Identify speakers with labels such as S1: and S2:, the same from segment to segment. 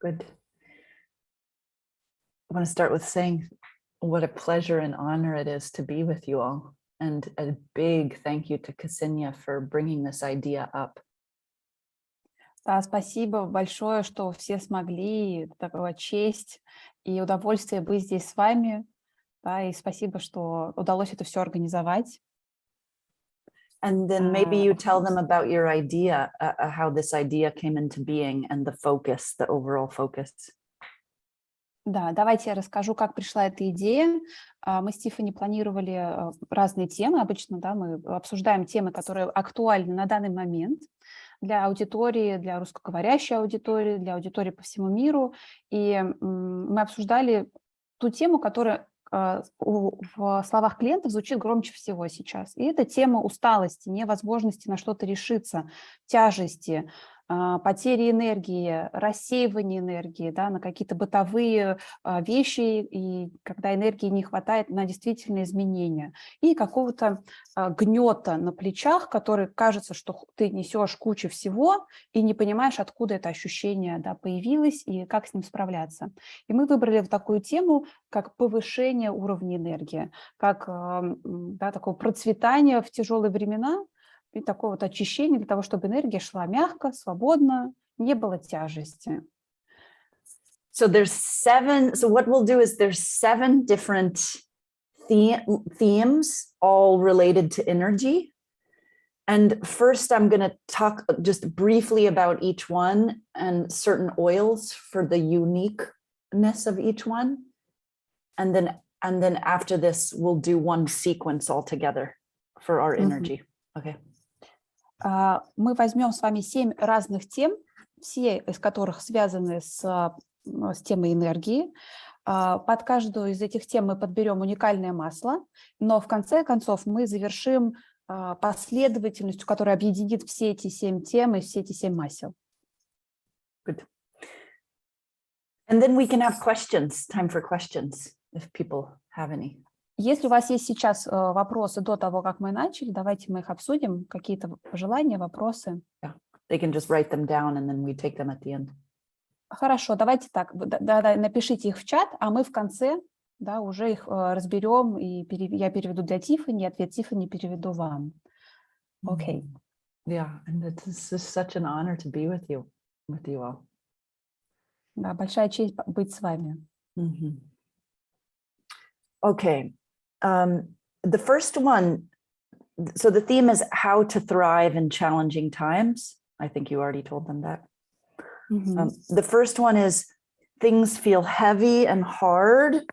S1: Good. I want to start with saying what a pleasure and honor it is to be with you all. And a big thank you to Ksenia for bringing this idea up.
S2: Да, спасибо большое, что все смогли. Такая честь и удовольствие быть здесь с вами. Да, и спасибо, что удалось это все организовать.
S1: And then maybe you tell them about your idea, how this idea came into being and the focus, the overall focus.
S2: Да, давайте я расскажу, как пришла эта идея. Мы с Тиффани планировали разные темы. Обычно, да, мы обсуждаем темы, которые актуальны на данный момент для аудитории, для русскоговорящей аудитории, для аудитории по всему миру. И мы обсуждали ту тему, которая в словах клиентов звучит громче всего сейчас. И это тема усталости, невозможности на что-то решиться, тяжести, потери энергии, рассеивания энергии, да, на какие-то бытовые вещи, и когда энергии не хватает на действительные изменения, и какого-то гнета на плечах, который кажется, что ты несешь кучу всего и не понимаешь, откуда это ощущение, да, появилось и как с ним справляться. И мы выбрали вот такую тему, как повышение уровня энергии, как, да, такое процветание в тяжелые времена, и такое вот очищение для того, чтобы энергия шла мягко, свободно, не было тяжести.
S1: So what we'll do is there's 7 different themes, all related to energy. And first I'm going to talk just briefly about each one and certain oils for the uniqueness of each one. And then after this, we'll do one sequence altogether for our energy. Okay.
S2: Мы возьмем с вами 7 разных тем, все из которых связаны с темой энергии. Под каждую из этих тем мы подберем уникальное масло, но в конце концов мы завершим последовательностью, которая объединит все эти 7 тем и все эти 7 масел.
S1: Good. And then we can have questions, time for questions, if people have any.
S2: Если у вас есть сейчас вопросы до того, как мы начали, давайте мы их обсудим. Какие-то пожелания, вопросы?
S1: Yeah. They can just write them down and then we take them at the end.
S2: Хорошо, давайте так. Да, напишите их в чат, а мы в конце, да, уже их разберем. И я переведу для Тиффани, ответ Тиффани переведу вам. Окей.
S1: Yeah, and it's such an honor to be with you all.
S2: Да, большая честь быть с вами.
S1: Okay. The first one, so the theme is how to thrive in challenging times. I think you already told them that. The first one is things feel heavy and hard.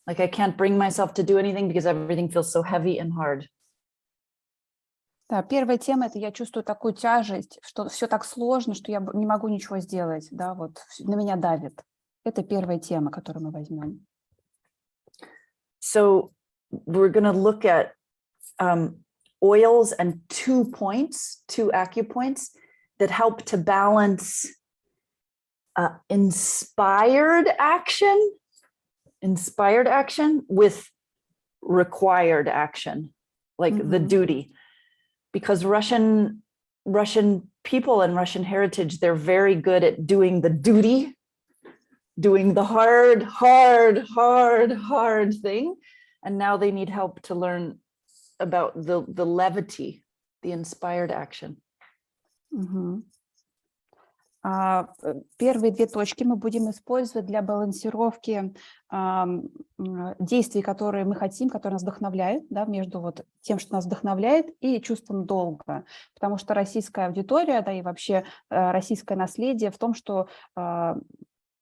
S1: Like I can't bring myself to do anything because everything feels so heavy and hard.
S2: Да, первая тема – это я чувствую такую тяжесть, что все так сложно, что я не могу ничего сделать, да, вот на меня давит. Это первая тема, которую мы возьмем.
S1: So we're going to look at oils and 2 points, 2 acupoints that help to balance inspired action with required action, like the duty. Because Russian people and Russian heritage, they're very good at doing the duty, doing the hard thing. And now they need help to learn about the levity, the inspired action.
S2: Первые 2 точки мы будем использовать для балансировки действий, которые мы хотим, которые нас вдохновляют, да, между вот тем, что нас вдохновляет, и чувством долга. Потому что российская аудитория, да, и вообще российское наследие в том, что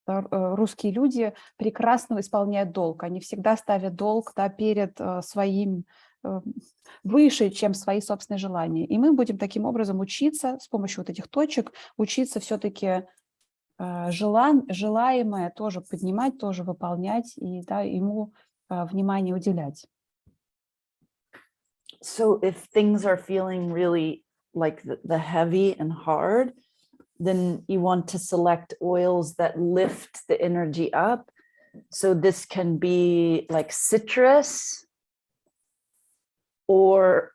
S2: русские люди прекрасно исполняют долг. Они всегда ставят долг, да, перед своим выше, чем свои собственные желания. И мы будем таким образом учиться с помощью вот этих точек, учиться все-таки желаемое тоже поднимать, тоже выполнять и, да, ему внимание уделять.
S1: So if things are feeling really like the heavy and hard, then you want to select oils that lift the energy up. So this can be like citrus, or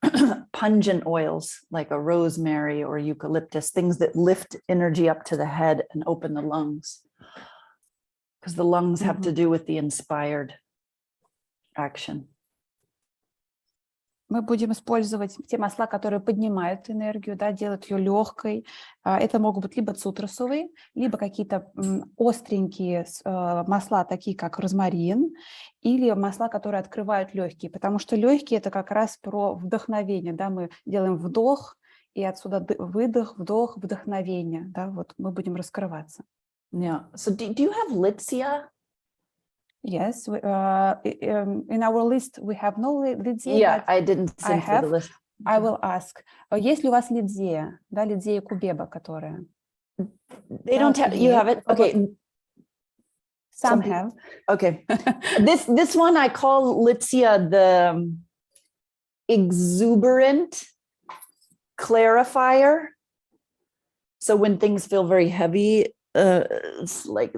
S1: pungent oils like a rosemary or eucalyptus, things that lift energy up to the head and open the lungs. Because the lungs have to do with the inspired action.
S2: Мы будем использовать те масла, которые поднимают энергию, да, делают ее легкой. Это могут быть либо цитрусовые, либо какие-то остренькие масла, такие как розмарин, или масла, которые открывают легкие, потому что легкие – это как раз про вдохновение. Да, мы делаем вдох, и отсюда выдох, вдох, вдохновение. Да, вот мы будем раскрываться.
S1: Yeah. So do you have Litsia?
S2: Yes, in our list we have no Lidzeя.
S1: Yeah, I didn't send for the list.
S2: I will ask. Есть ли у вас Lidzeя? Да, Lidzeя кубеба, которая?
S1: They don't have. You have it. Okay.
S2: Some have.
S1: Okay. This one I call Litsia the exuberant clarifier. So when things feel very heavy, it's like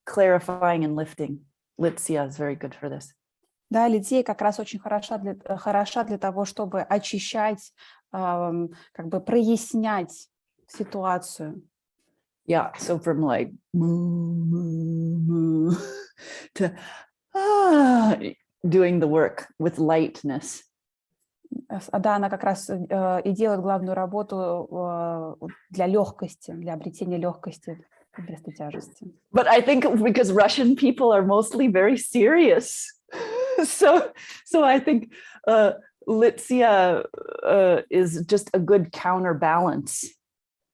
S1: clarifying and lifting. Litsia is very good for this.
S2: Да, Lidzeя как раз очень хороша для того, чтобы очищать, как бы прояснять ситуацию.
S1: Yeah, so from like to doing the work with lightness.
S2: Да, она как раз и делает главную работу для легкости, для обретения легкости.
S1: But I think because Russian people are mostly very serious, so I think Litsia is just a good counterbalance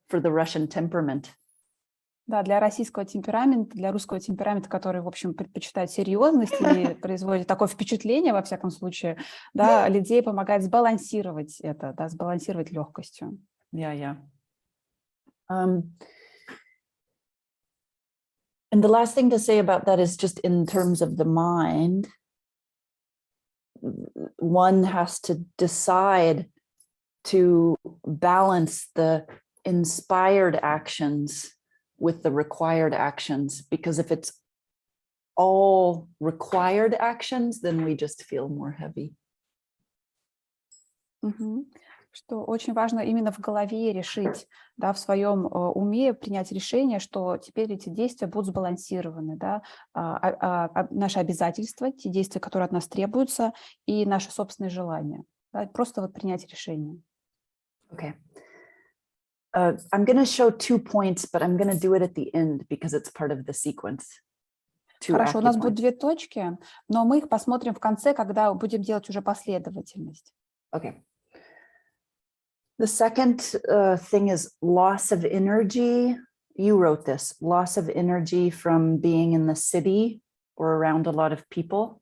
S1: for the Russian temperament.
S2: Да, для российского темперамента, для русского темперамента, который, в общем, предпочитает серьезность и производит такое впечатление, во всяком случае, да, Lidzeя помогает сбалансировать это, да, сбалансировать легкостью.
S1: Yeah. And the last thing to say about that is just in terms of the mind, one has to decide to balance the inspired actions with the required actions, because if it's all required actions, then we just feel more heavy.
S2: Что очень важно именно в голове решить, да, в своем уме принять решение, что теперь эти действия будут сбалансированы, да, наши обязательства, те действия, которые от нас требуются, и наши собственные желания. Да, просто вот принять решение.
S1: Okay. I'm going to show 2 points, but I'm going to do it at the end because it's part of the sequence.
S2: Хорошо, у нас будут 2 точки, но мы их посмотрим в конце, когда будем делать уже последовательность.
S1: Okay. The second thing is loss of energy. You wrote this, loss of energy from being in the city or around a lot of people.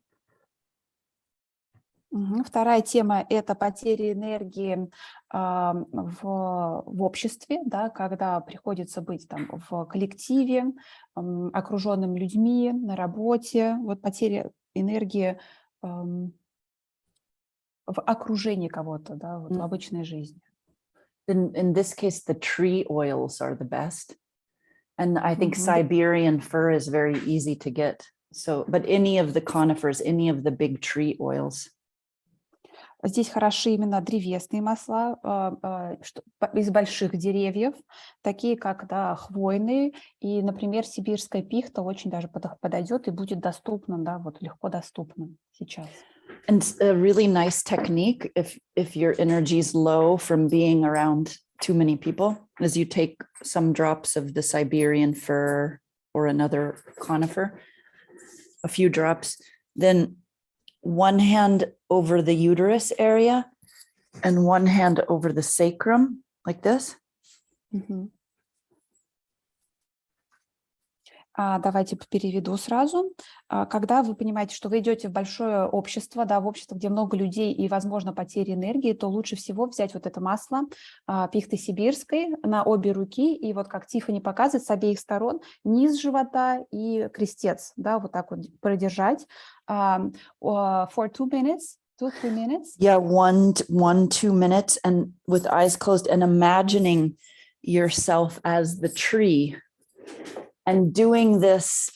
S2: Вторая тема – это потери энергии в обществе, да, когда приходится быть там, в коллективе, окруженным людьми, на работе. Вот потери энергии в окружении кого-то, да, вот в обычной жизни.
S1: In this case, the tree oils are the best. And I think Siberian fir is very easy to get. So, but any of the conifers, any of the big tree oils.
S2: Здесь хороши именно древесные масла из больших деревьев, такие как, да, хвойные. И, например, сибирская пихта очень даже подойдет и будет доступным, да, вот легко доступным сейчас.
S1: And a really nice technique, if your energy is low from being around too many people, is you take some drops of the Siberian fir or another conifer, a few drops, then one hand over the uterus area and one hand over the sacrum, like this.
S2: Давайте переведу сразу. Когда вы понимаете, что вы идете в большое общество, да, в общество, где много людей и, возможно, потери энергии, то лучше всего взять вот это масло пихты сибирской на обе руки и вот как Тиффани показывает, с обеих сторон, низ живота и крестец, да, вот так вот продержать. For 2 minutes, 2-3 minutes.
S1: Yeah, 1-2 minutes, and with eyes closed, and imagining yourself as the tree. And doing this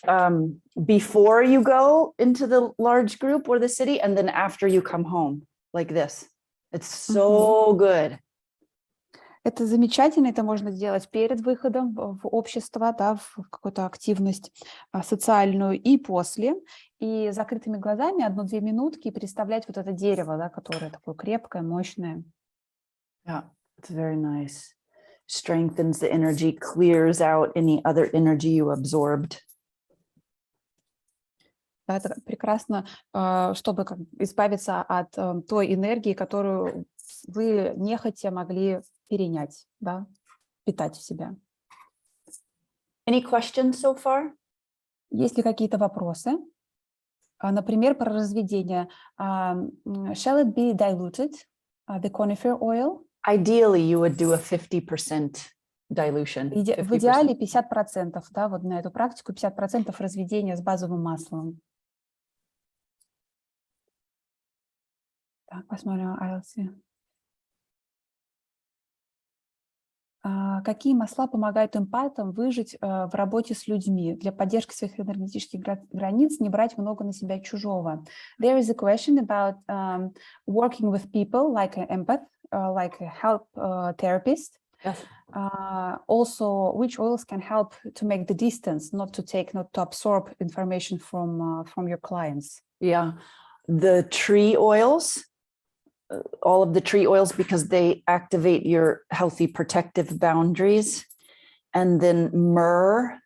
S1: before you go into the large group or the city, and then after you come home, like this. It's so good.
S2: Это замечательно, это можно сделать перед выходом в общество, да, в какую-то активность социальную и после, и закрытыми глазами 1-2 минутки представлять вот это дерево, да, которое такое крепкое, мощное.
S1: Yeah, it's very nice. Strengthens the energy, clears out any other energy you absorbed.
S2: Это прекрасно, чтобы избавиться от той энергии, которую вы нехотя могли перенять, да, питать в себя.
S1: Any questions so far?
S2: Есть ли какие-то вопросы? Например, про разведение. Shall it be diluted, the conifer oil?
S1: Ideally, you would do a 50% dilution.
S2: В идеале 50%, да, вот на эту практику 50% разведения с базовым маслом. Так, посмотрим, ILC. Какие масла помогают эмпатам выжить в работе с людьми, для поддержки своих энергетических границ, не брать много на себя чужого? There is a question about working with people like an empath, like a help therapist.
S1: Yes.
S2: Also, which oils can help to make the distance, not to absorb information from your clients?
S1: Yeah, the tree oils. All of the tree oils, because they activate your healthy protective boundaries. And then myrrh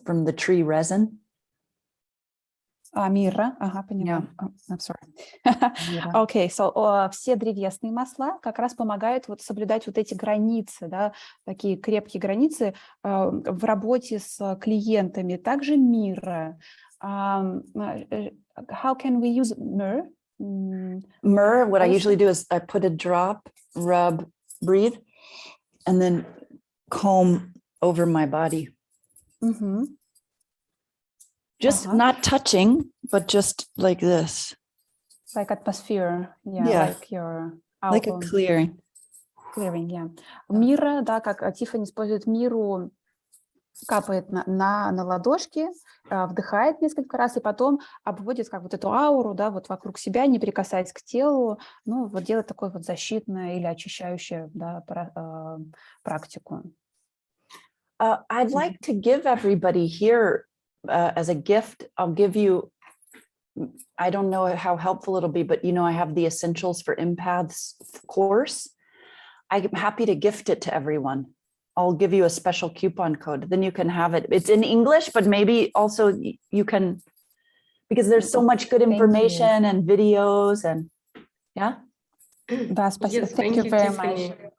S1: from the tree resin.
S2: Мирра, поняла.
S1: Yeah.
S2: I'm sorry. Okay, so все древесные масла как раз помогают вот соблюдать вот эти границы, да, такие крепкие границы в работе с клиентами. Также мирра. How can we use myrrh?
S1: Myrrh, what I usually do is I put a drop, rub, breathe, and then comb over my body. Just not touching, but just like this.
S2: Like atmosphere,
S1: Yeah.
S2: like your
S1: Like a clearing.
S2: Clearing, yeah. Мирра, да, как Тиффани использует мирру, капает на ладошки, вдыхает несколько раз и потом обводит как вот эту ауру, да, вот вокруг себя, не прикасаясь к телу, ну, вот делает такое вот защитное или очищающее, да, практику.
S1: I'd like to give everybody here as a gift, I'll give you, I don't know how helpful it'll be, but you know, I have the Essentials for Empaths course. I'm happy to gift it to everyone. I'll give you a special coupon code, then you can have it. It's in English, but maybe also you can, because there's so much good information and videos and yeah.
S2: Да, спасибо.
S3: Yes,
S2: thank you very
S3: Tiffany.
S2: much.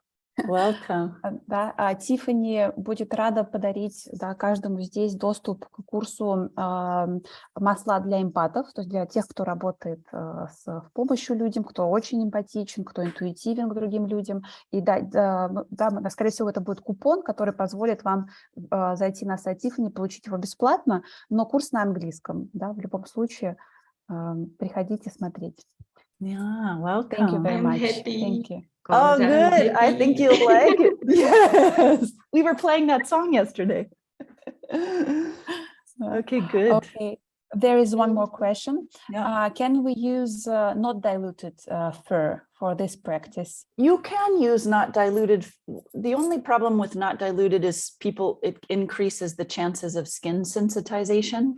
S1: Welcome.
S2: Да, Тиффани будет рада подарить, да, каждому здесь доступ к курсу масла для эмпатов, то есть для тех, кто работает с помощью людям, кто очень эмпатичен, кто интуитивен к другим людям. И да, скорее всего, это будет купон, который позволит вам зайти на сайт Тиффани, получить его бесплатно, но курс на английском. Да, в любом случае, приходите смотреть.
S1: Yeah, welcome.
S2: Thank you very
S3: I'm
S2: much.
S3: happy.
S2: Thank you.
S1: Oh,
S3: I'm
S1: good. I
S3: happy.
S1: think you'll like it. Yes. We were playing that song yesterday. Okay, good.
S2: Okay. There is one more question.
S1: Yeah.
S2: Can we use not diluted fur for this practice?
S1: You can use not diluted. The only problem with not diluted is it increases the chances of skin sensitization.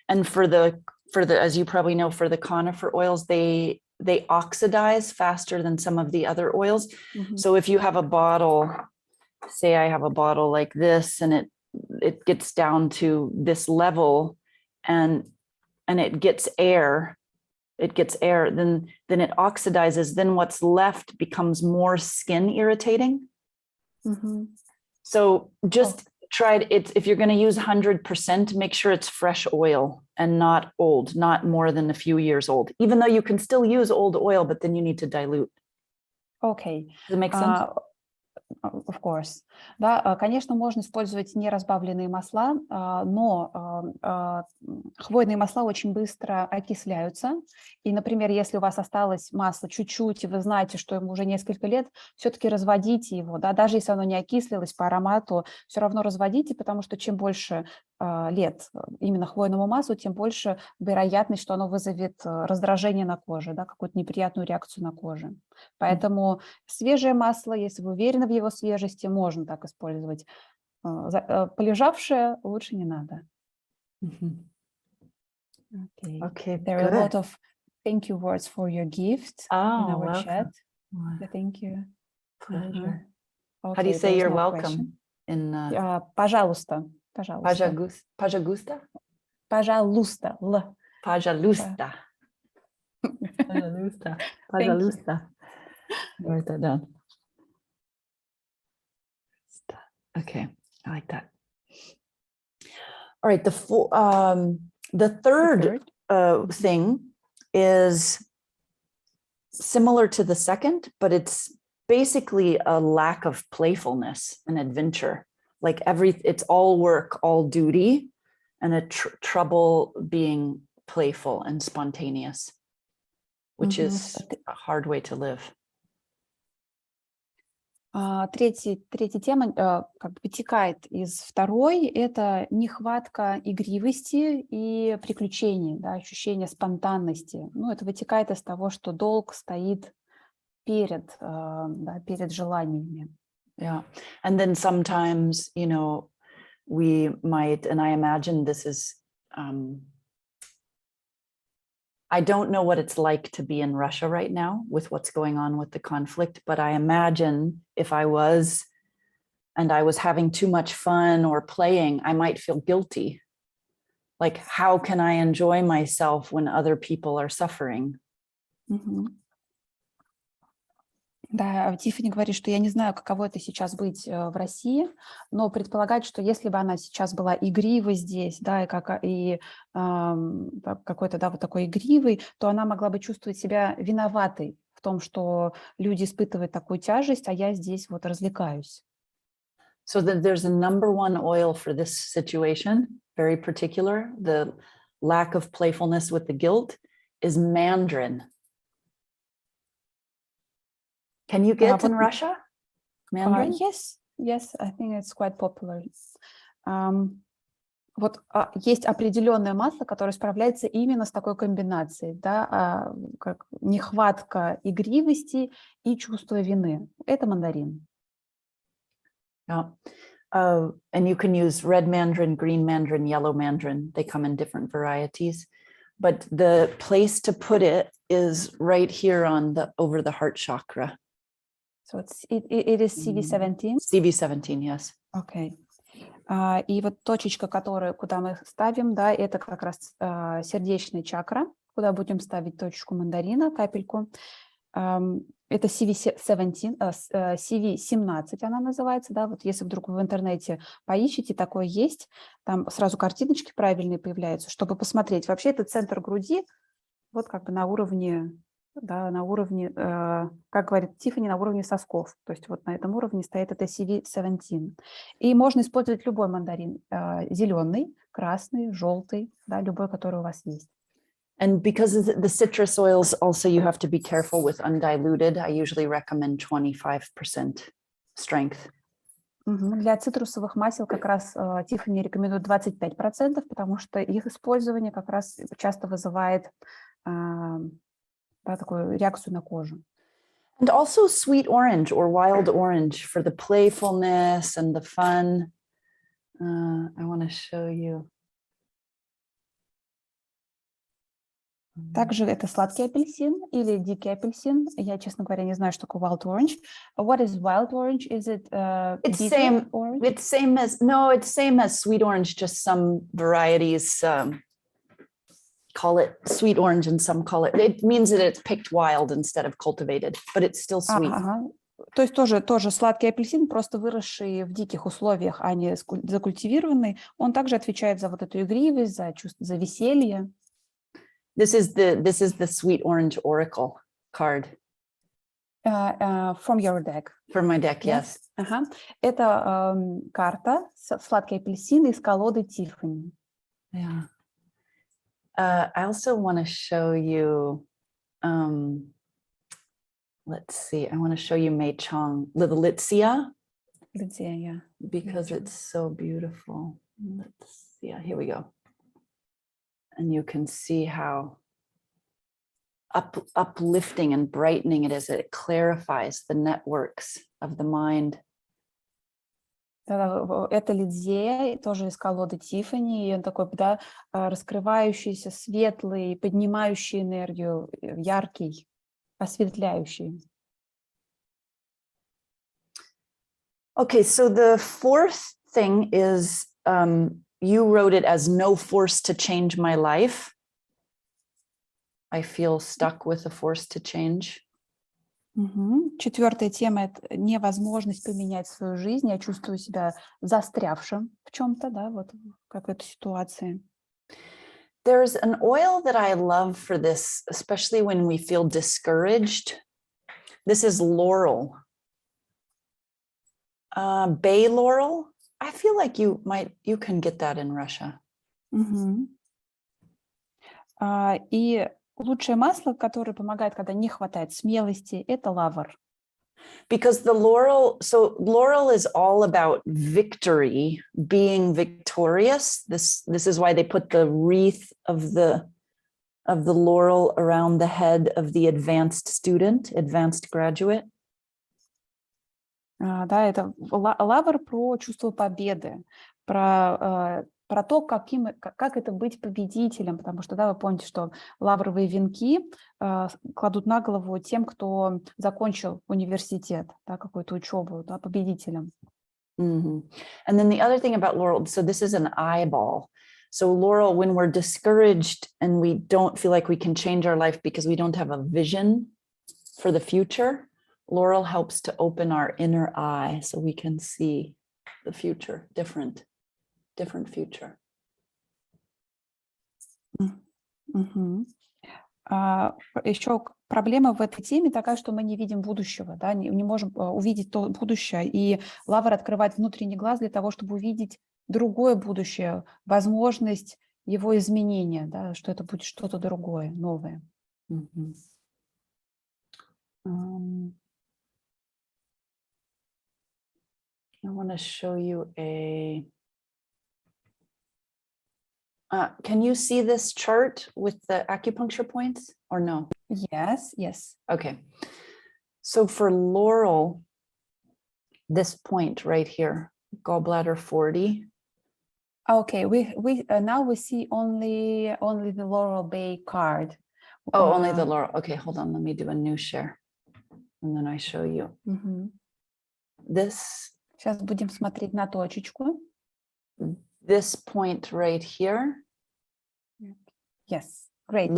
S1: And for the, as you probably know, for the conifer oils, they oxidize faster than some of the other oils.
S2: Mm-hmm.
S1: So if you have a bottle, say I have a bottle like this, and it gets down to this level and it gets air, then it oxidizes. Then what's left becomes more skin irritating.
S2: Mm-hmm.
S1: So just try it. If you're going to use 100%, make sure it's fresh oil and not old, not more than a few years old, even though you can still use old oil, but then you need to dilute.
S2: Okay.
S1: Does it make sense?
S2: Of course. Да, конечно, можно использовать неразбавленные масла, но хвойные масла очень быстро окисляются. И, например, если у вас осталось масло чуть-чуть, и вы знаете, что ему уже несколько лет, все-таки разводите его. Да? Даже если оно не окислилось по аромату, все равно разводите, потому что чем больше лет именно хвойному маслу, тем больше вероятность, что оно вызовет раздражение на коже, да, какую-то неприятную реакцию на коже. Поэтому свежее масло, если вы уверены в его свежести, можно так использовать. Полежавшее лучше не надо. Okay.
S1: Okay,
S2: There are a lot
S1: good.
S2: of thank you words for your gift in
S1: Oh,
S2: our chat.
S1: welcome.
S2: Thank you.
S1: Pleasure.
S2: Okay,
S1: How do you say
S2: there's
S1: you're
S2: no
S1: welcome?
S2: question.
S1: In
S2: Пожалуйста. Пожалуйста.
S1: Pajagusta?
S2: Пожалуйста. Л.
S1: Pajalusta. Pajalusta. Pajalusta. Write that down. Okay, I like that. All right, the third thing is similar to the second, but it's basically a lack of playfulness and adventure. Like it's all work, all duty, and a trouble being playful and spontaneous, which is a hard way to live.
S2: Третья тема как бы вытекает из второй, это нехватка игривости и приключений, да, ощущение спонтанности. Ну, это вытекает из того, что долг стоит перед желаниями.
S1: Yeah, and then sometimes, you know, we might, and I imagine this is, I don't know what it's like to be in Russia right now with what's going on with the conflict, but I imagine if I was having too much fun or playing, I might feel guilty. Like, how can I enjoy myself when other people are suffering?
S2: Да, Тиффани говорит, что я не знаю, каково это сейчас быть в России, но предполагать, что если бы она сейчас была игривой здесь, да, и какой-то, да, вот такой игривой, то она могла бы чувствовать себя виноватой в том, что люди испытывают такую тяжесть, а я здесь вот развлекаюсь.
S1: So that there's a number one oil for this situation, very particular, the lack of playfulness with the guilt, is mandarin. Can you get in Russia? Mandarin?
S2: Yes, I think it's quite popular. Вот есть определенное масло, которое справляется именно с такой комбинацией, да, как нехватка игривости и чувство вины. Это мандарин.
S1: Yeah. And you can use red mandarin, green mandarin, yellow mandarin. They come in different varieties. But the place to put it is right here over the heart chakra.
S2: So it is CV17?
S1: CV17, yes.
S2: Okay. И вот точечка, куда мы ставим, да, это как раз сердечная чакра, куда будем ставить точечку мандарина, капельку. Это CV17, CV17 она называется, да, вот если вдруг вы в интернете поищете, такое есть, там сразу картиночки правильные появляются, чтобы посмотреть. Вообще это центр груди, вот как бы на уровне, да, как говорит Тиффани, на уровне сосков. То есть вот на этом уровне стоит это CV17. И можно использовать любой мандарин, зеленый, красный, желтый, да, любой, который у вас есть.
S1: And because the citrus oils, also you have to be careful with undiluted. I usually recommend 25% strength.
S2: Для цитрусовых масел как раз Тиффани рекомендует 25%, потому что их использование как раз часто вызывает такую реакцию на кожу.
S1: And also sweet orange or wild orange for the playfulness and the fun. I want to show you.
S2: Также это сладкий апельсин или дикий апельсин. Я, честно говоря, не знаю, что такое wild orange. What is wild orange? Is it
S1: it's
S2: bitter
S1: same
S2: orange?
S1: It's same as sweet orange, just some varieties call it sweet orange and some call it means that it's picked wild instead of cultivated, but it's still sweet.
S2: То есть тоже сладкий апельсин, просто выросший в диких условиях, а не закультивированный. Он также отвечает за вот эту игривость, за веселье.
S1: This is the sweet orange oracle card.
S2: From your deck.
S1: From my deck, yes.
S2: Это карта сладкий апельсин из колоды Тиффани.
S1: Yeah. I also want to show you. Let's see. I want to show you Mei Chong, the Litzia.
S2: Yeah.
S1: Because it's so beautiful. Let's Yeah, here we go. And you can see how uplifting and brightening it is. It clarifies the networks of the mind.
S2: Это лидия, тоже из колоды Тиффани, и он такой, да, раскрывающийся, светлый, поднимающий энергию, яркий, осветляющий.
S1: Okay, so the fourth thing is you wrote it as no force to change my life. I feel stuck with a force to change.
S2: Четвертая тема – это невозможность поменять свою жизнь. Я чувствую себя застрявшим в чем-то, да, вот как в этой ситуации.
S1: There's an oil that I love for this, especially when we feel discouraged. This is laurel. Bay laurel. I feel like you can get that in Russia.
S2: И лучшее масло, которое помогает, когда не хватает смелости, это лавр.
S1: Because the laurel, so laurel is all about victory, being victorious. This is why they put the wreath of the laurel around the head of the advanced student, advanced graduate.
S2: Да, это лавр про чувство победы, про то, как это быть победителем, потому что, да, вы помните, что лавровые венки кладут на голову тем, кто закончил университет, да, какую-то учебу, да, победителем.
S1: And then the other thing about laurel, so this is an eyeball. So laurel, when we're discouraged and we don't feel like we can change our life because we don't have a vision for the future, laurel helps to open our inner eye so we can see the future, different future.
S2: Еще проблема в этой теме такая, что мы не видим будущего, да, не можем увидеть то будущее, и лавр открывает внутренний глаз для того, чтобы увидеть другое будущее, возможность его изменения, да, что это будет что-то другое, новое.
S1: I want to show you can you see this chart with the acupuncture points or no?
S2: Yes.
S1: Okay. So for laurel, this point right here, gallbladder 40.
S2: Okay, we now we see only the Laurel Bay card.
S1: Oh, only the laurel. Okay, hold on. Let me do a new share. And then I show you. This.
S2: Сейчас будем смотреть на точечку.
S1: This point right here.
S2: Yes, great.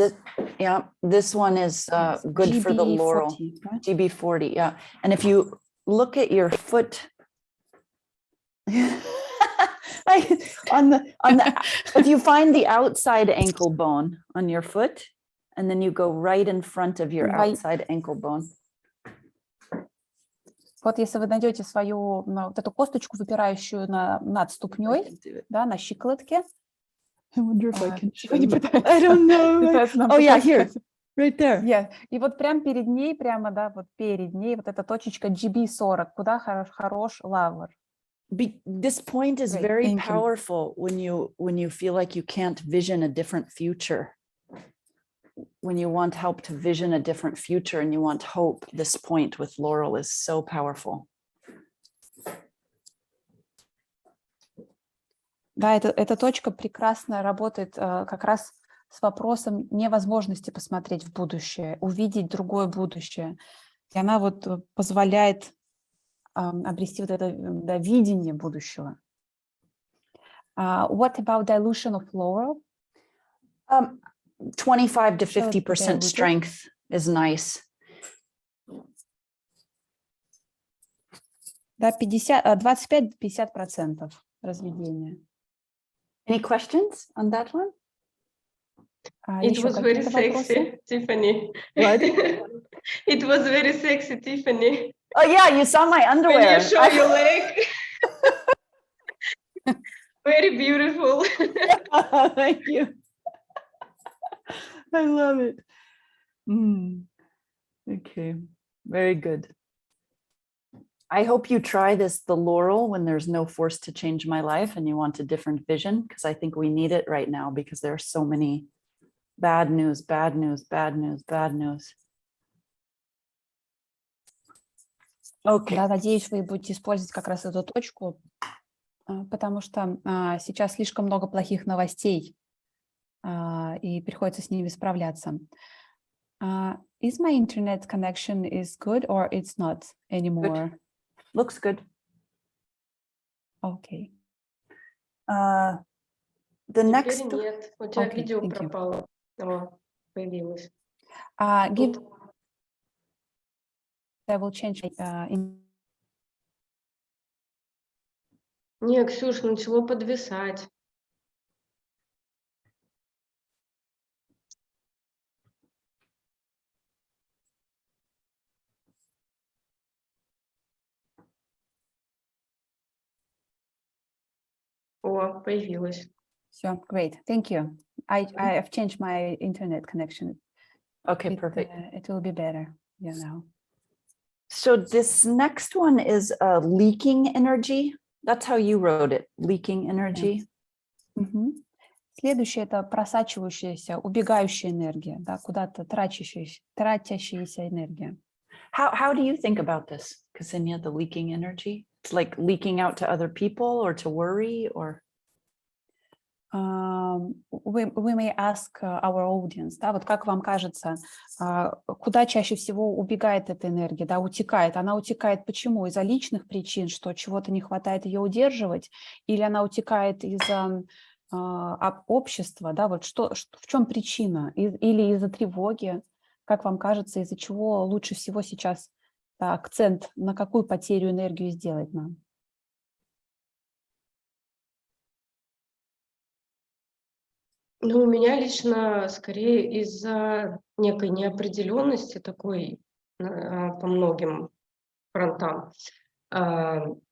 S1: This one is good for the laurel.
S2: 40, right?
S1: GB40, yeah. And if you look at your foot, if you find the outside ankle bone on your foot, and then you go right in front of your outside ankle bone.
S2: Вот если вы найдете свою вот эту косточку, выпирающую над ступней, да, на щиколотке.
S1: I wonder if I can show you. I don't know. Oh yeah, here, right there.
S2: Yeah. И вот прямо перед ней, прямо, да, вот перед ней вот эта точечка GB40, куда хорош лавр.
S1: This point is very powerful when you feel like you can't vision a different future. When you want help to vision a different future and you want hope, this point with laurel is so powerful.
S2: Да, эта точка прекрасно работает как раз с вопросом невозможности посмотреть в будущее, увидеть другое будущее. И она вот позволяет обрести вот это видение будущего. What about dilution of laurel?
S1: 25 to 50% strength is nice.
S2: Да, 25-50% разведения.
S1: Any questions on that one?
S3: It was very sexy, Tiffany.
S1: What?
S3: It was very sexy, Tiffany.
S1: Oh yeah, you saw my underwear.
S3: When you show your leg. Very beautiful.
S1: Thank you. I love it. Okay, very good. I hope you try this, the laurel, when there's no force to change my life and you want a different vision, because I think we need it right now because there are so many bad news, bad news, bad news, bad news. Okay.
S2: Да, надеюсь, вы будете использовать как раз эту точку, потому что сейчас слишком много плохих новостей, и приходится с ними справляться. Is my internet connection is good or it's not anymore?
S1: Good. Looks good.
S2: Okay.
S1: The
S3: Теперь
S1: next.
S3: нет. У тебя
S2: Okay,
S3: видео
S2: thank you.
S3: пропало. О, появилось.
S2: I will change
S3: Не, Ксюш, начало подвисать. О, появилось.
S2: So great, thank you. I have changed my internet connection.
S1: Okay, perfect.
S2: It will be better, now.
S1: So this next one is leaking energy. That's how you wrote it, leaking energy.
S2: Мгм. Следующее — это просачивающаяся, убегающая энергия, да, куда-то тратящаяся энергия.
S1: How do you think about this, Ksenia, the leaking energy? It's like leaking out to other people or to worry or?
S2: We may ask our audience, да, вот как вам кажется, куда чаще всего убегает эта энергия, да, утекает? Она утекает почему? Из-за личных причин, что чего-то не хватает ее удерживать, или она утекает из-за общества, да, вот в чем причина? Или из-за тревоги? Как вам кажется, из-за чего лучше всего сейчас акцент на какую потерю энергию сделать нам?
S3: Ну, у меня лично скорее из-за некой неопределенности такой по многим фронтам.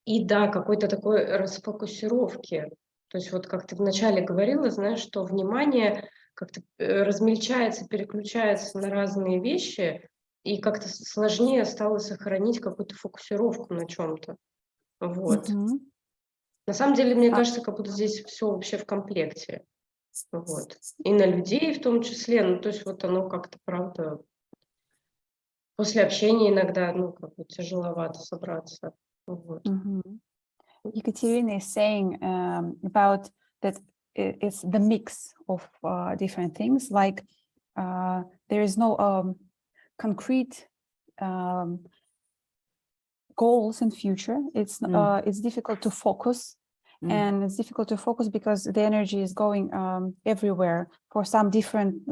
S3: И да, какой-то такой расфокусировки. То есть вот как ты вначале говорила, знаешь, что внимание как-то размельчается, переключается на разные вещи, и как-то сложнее стало сохранить какую-то фокусировку на чем-то. Вот.
S2: Мгм.
S3: На самом деле, мне кажется, как будто здесь все вообще в комплекте. Вот. И на людей в том числе. Ну, то есть вот оно как-то, правда, после общения иногда, ну, как бы тяжеловато собраться. Вот.
S2: Mhm. Ekaterina is saying about that it's the mix of different things. Like there is no concrete goals in future. It's difficult to focus, and it's difficult to focus because the energy is going everywhere for some different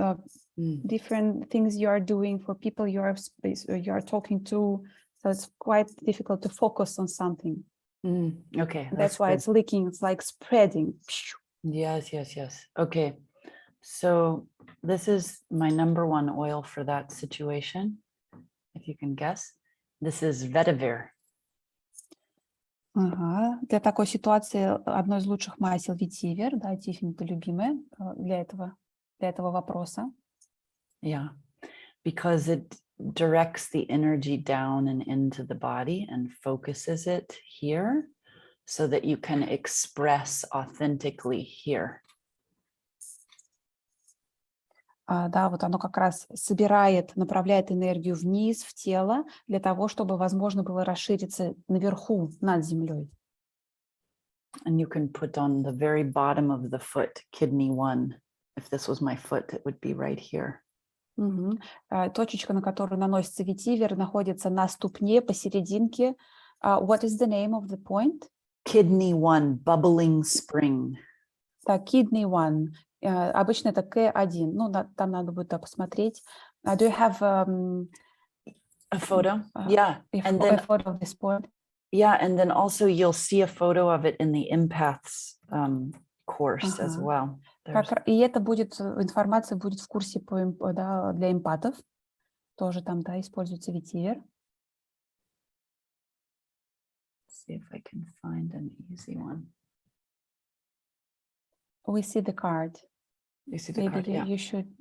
S2: different things you are doing, for people you are talking to. So it's quite difficult to focus on something.
S1: Okay.
S2: That's why
S1: good.
S2: it's leaking. It's like spreading.
S1: Yes. Okay. So this is my number one oil for that situation. If you can guess, this is Ветивер.
S2: Ага. Для такой ситуации одно из лучших масел Ветивер, да, Тиффани, ты любимая для этого вопроса.
S1: Yeah, because it directs the energy down and into the body and focuses it here so that you can express authentically here.
S2: Да, вот оно как раз направляет энергию вниз, в тело, для того, чтобы возможно было расшириться наверху, над землей.
S1: And you can put on the very bottom of the foot, kidney 1. If this was my foot, it would be right here.
S2: Угу. Точечка, на которую наносится ветивер, находится на ступне посерединке. What is the name of the point?
S1: Kidney 1, bubbling spring.
S2: Так, kidney 1. Обычно это К1. Ну, там надо будет посмотреть. Do you have
S1: a photo? Yeah.
S2: And then, a photo of this point?
S1: Yeah, and then also you'll see a photo of it in the empaths course as well.
S2: И это будет, информация будет в курсе для эмпатов. Тоже там, да, используется ветивер.
S1: See if I can find an easy one.
S2: We see the card.
S1: You see the
S2: Maybe
S1: card, yeah.
S2: You should.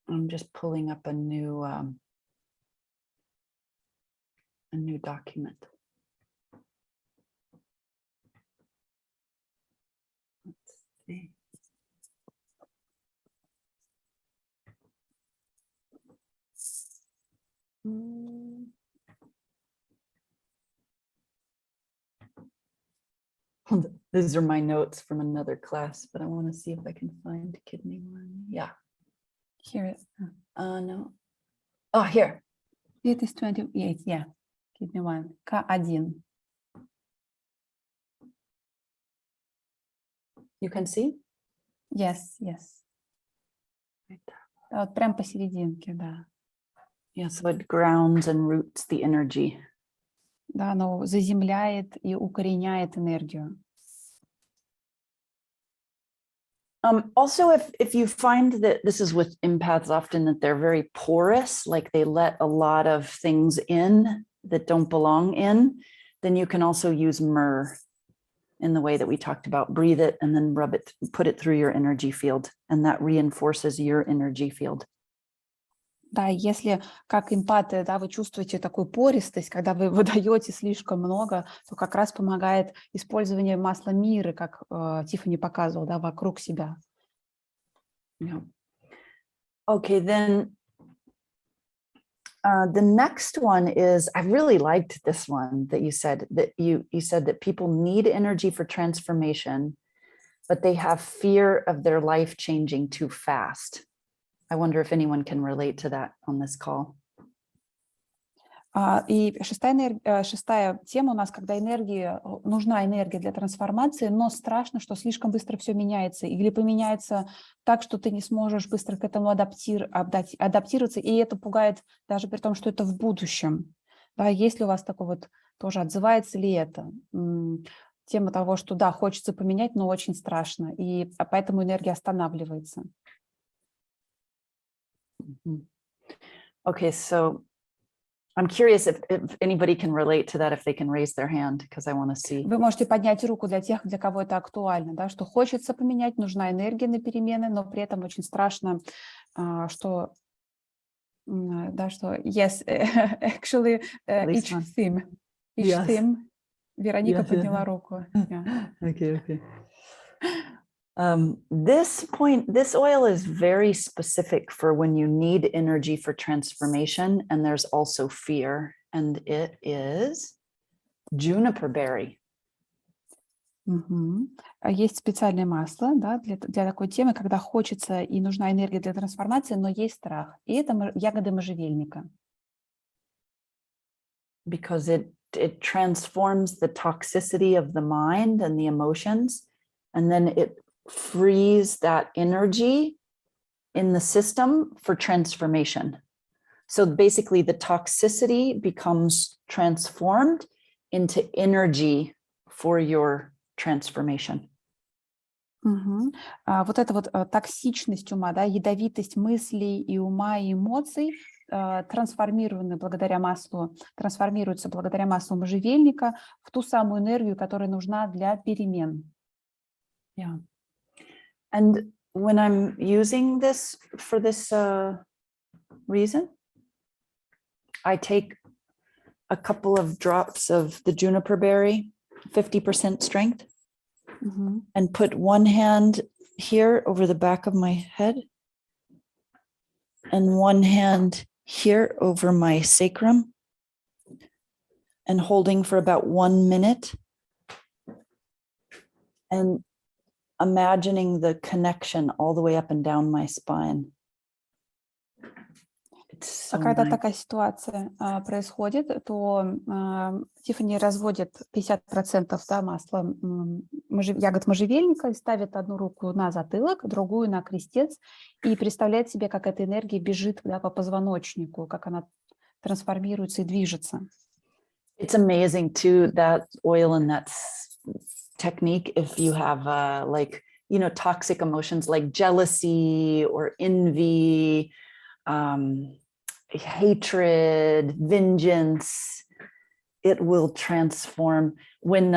S1: I'm just pulling up a new. a new document. Let's see. These are my notes from another class, but I want to see if I can find kidney one. Yeah.
S2: Here.
S1: No. Oh, here.
S2: It is 28, yeah. Kidney one. K1.
S1: You can see?
S2: Yes, yes. Вот прям посерединке, да.
S1: Yeah, so it grounds and roots the energy.
S2: Да, оно заземляет и укореняет энергию.
S1: Also, if you find that this is with empaths often that they're very porous, like they let a lot of things in that don't belong in, then you can also use myrrh in the way that we talked about. Breathe it and then rub it, put it through your energy field, and that reinforces your energy field.
S2: Да, если как эмпаты, да, вы чувствуете такую пористость, когда вы выдаете слишком много, то как раз помогает использование масла мирры, как Тиффани показывал, да, вокруг себя.
S1: Yeah. Okay, then the next one is, I really liked this one that you said, that you said that people need energy for transformation, but they have fear of their life changing too fast. I wonder if anyone can relate to that on this call.
S2: И шестая тема у нас, когда нужна энергия для трансформации, но страшно, что слишком быстро все меняется, или поменяется так, что ты не сможешь быстро к этому адаптироваться, и это пугает даже при том, что это в будущем. Да, есть ли у вас такое вот тоже, отзывается ли это? Тема того, что да, хочется поменять, но очень страшно, и поэтому энергия останавливается.
S1: Okay, so I'm curious if anybody can relate to that, if they can raise their hand, because I want to see.
S2: Вы можете поднять руку для тех, для кого это актуально, да, что хочется поменять, нужна энергия на перемены, но при этом очень страшно, что, да, что yes, actually, each theme. Вероника подняла руку. Yeah.
S1: Okay. This oil is very specific for when you need energy for transformation, and there's also fear, and it is juniper berry.
S2: Есть специальное масло, да, для такой темы, когда хочется и нужна энергия для трансформации, но есть страх. И это ягоды можжевельника.
S1: Because it transforms the toxicity of the mind and the emotions, and then it frees that energy in the system for transformation. So basically the toxicity becomes transformed into energy for your transformation.
S2: Вот эта вот токсичность ума, да, ядовитость мыслей и ума, и эмоций трансформируются благодаря маслу можжевельника в ту самую энергию, которая нужна для перемен.
S1: Yeah. And when I'm using this for this reason, I take a couple of drops of the juniper berry, 50% strength, and put one hand here over the back of my head and one hand here over my sacrum, and holding for about 1 minute and imagining the connection all the way up and down my spine. So
S2: когда
S1: nice.
S2: такая ситуация происходит, то Тиффани разводит 50% да, масла ягод можжевельника и ставит одну руку на затылок, другую на крестец и представляет себе, как эта энергия бежит, да, по позвоночнику, как она трансформируется и движется.
S1: It's amazing too, that oil and that technique, if you have like, you know, toxic emotions like jealousy or envy, hatred, vengeance, it will transform. When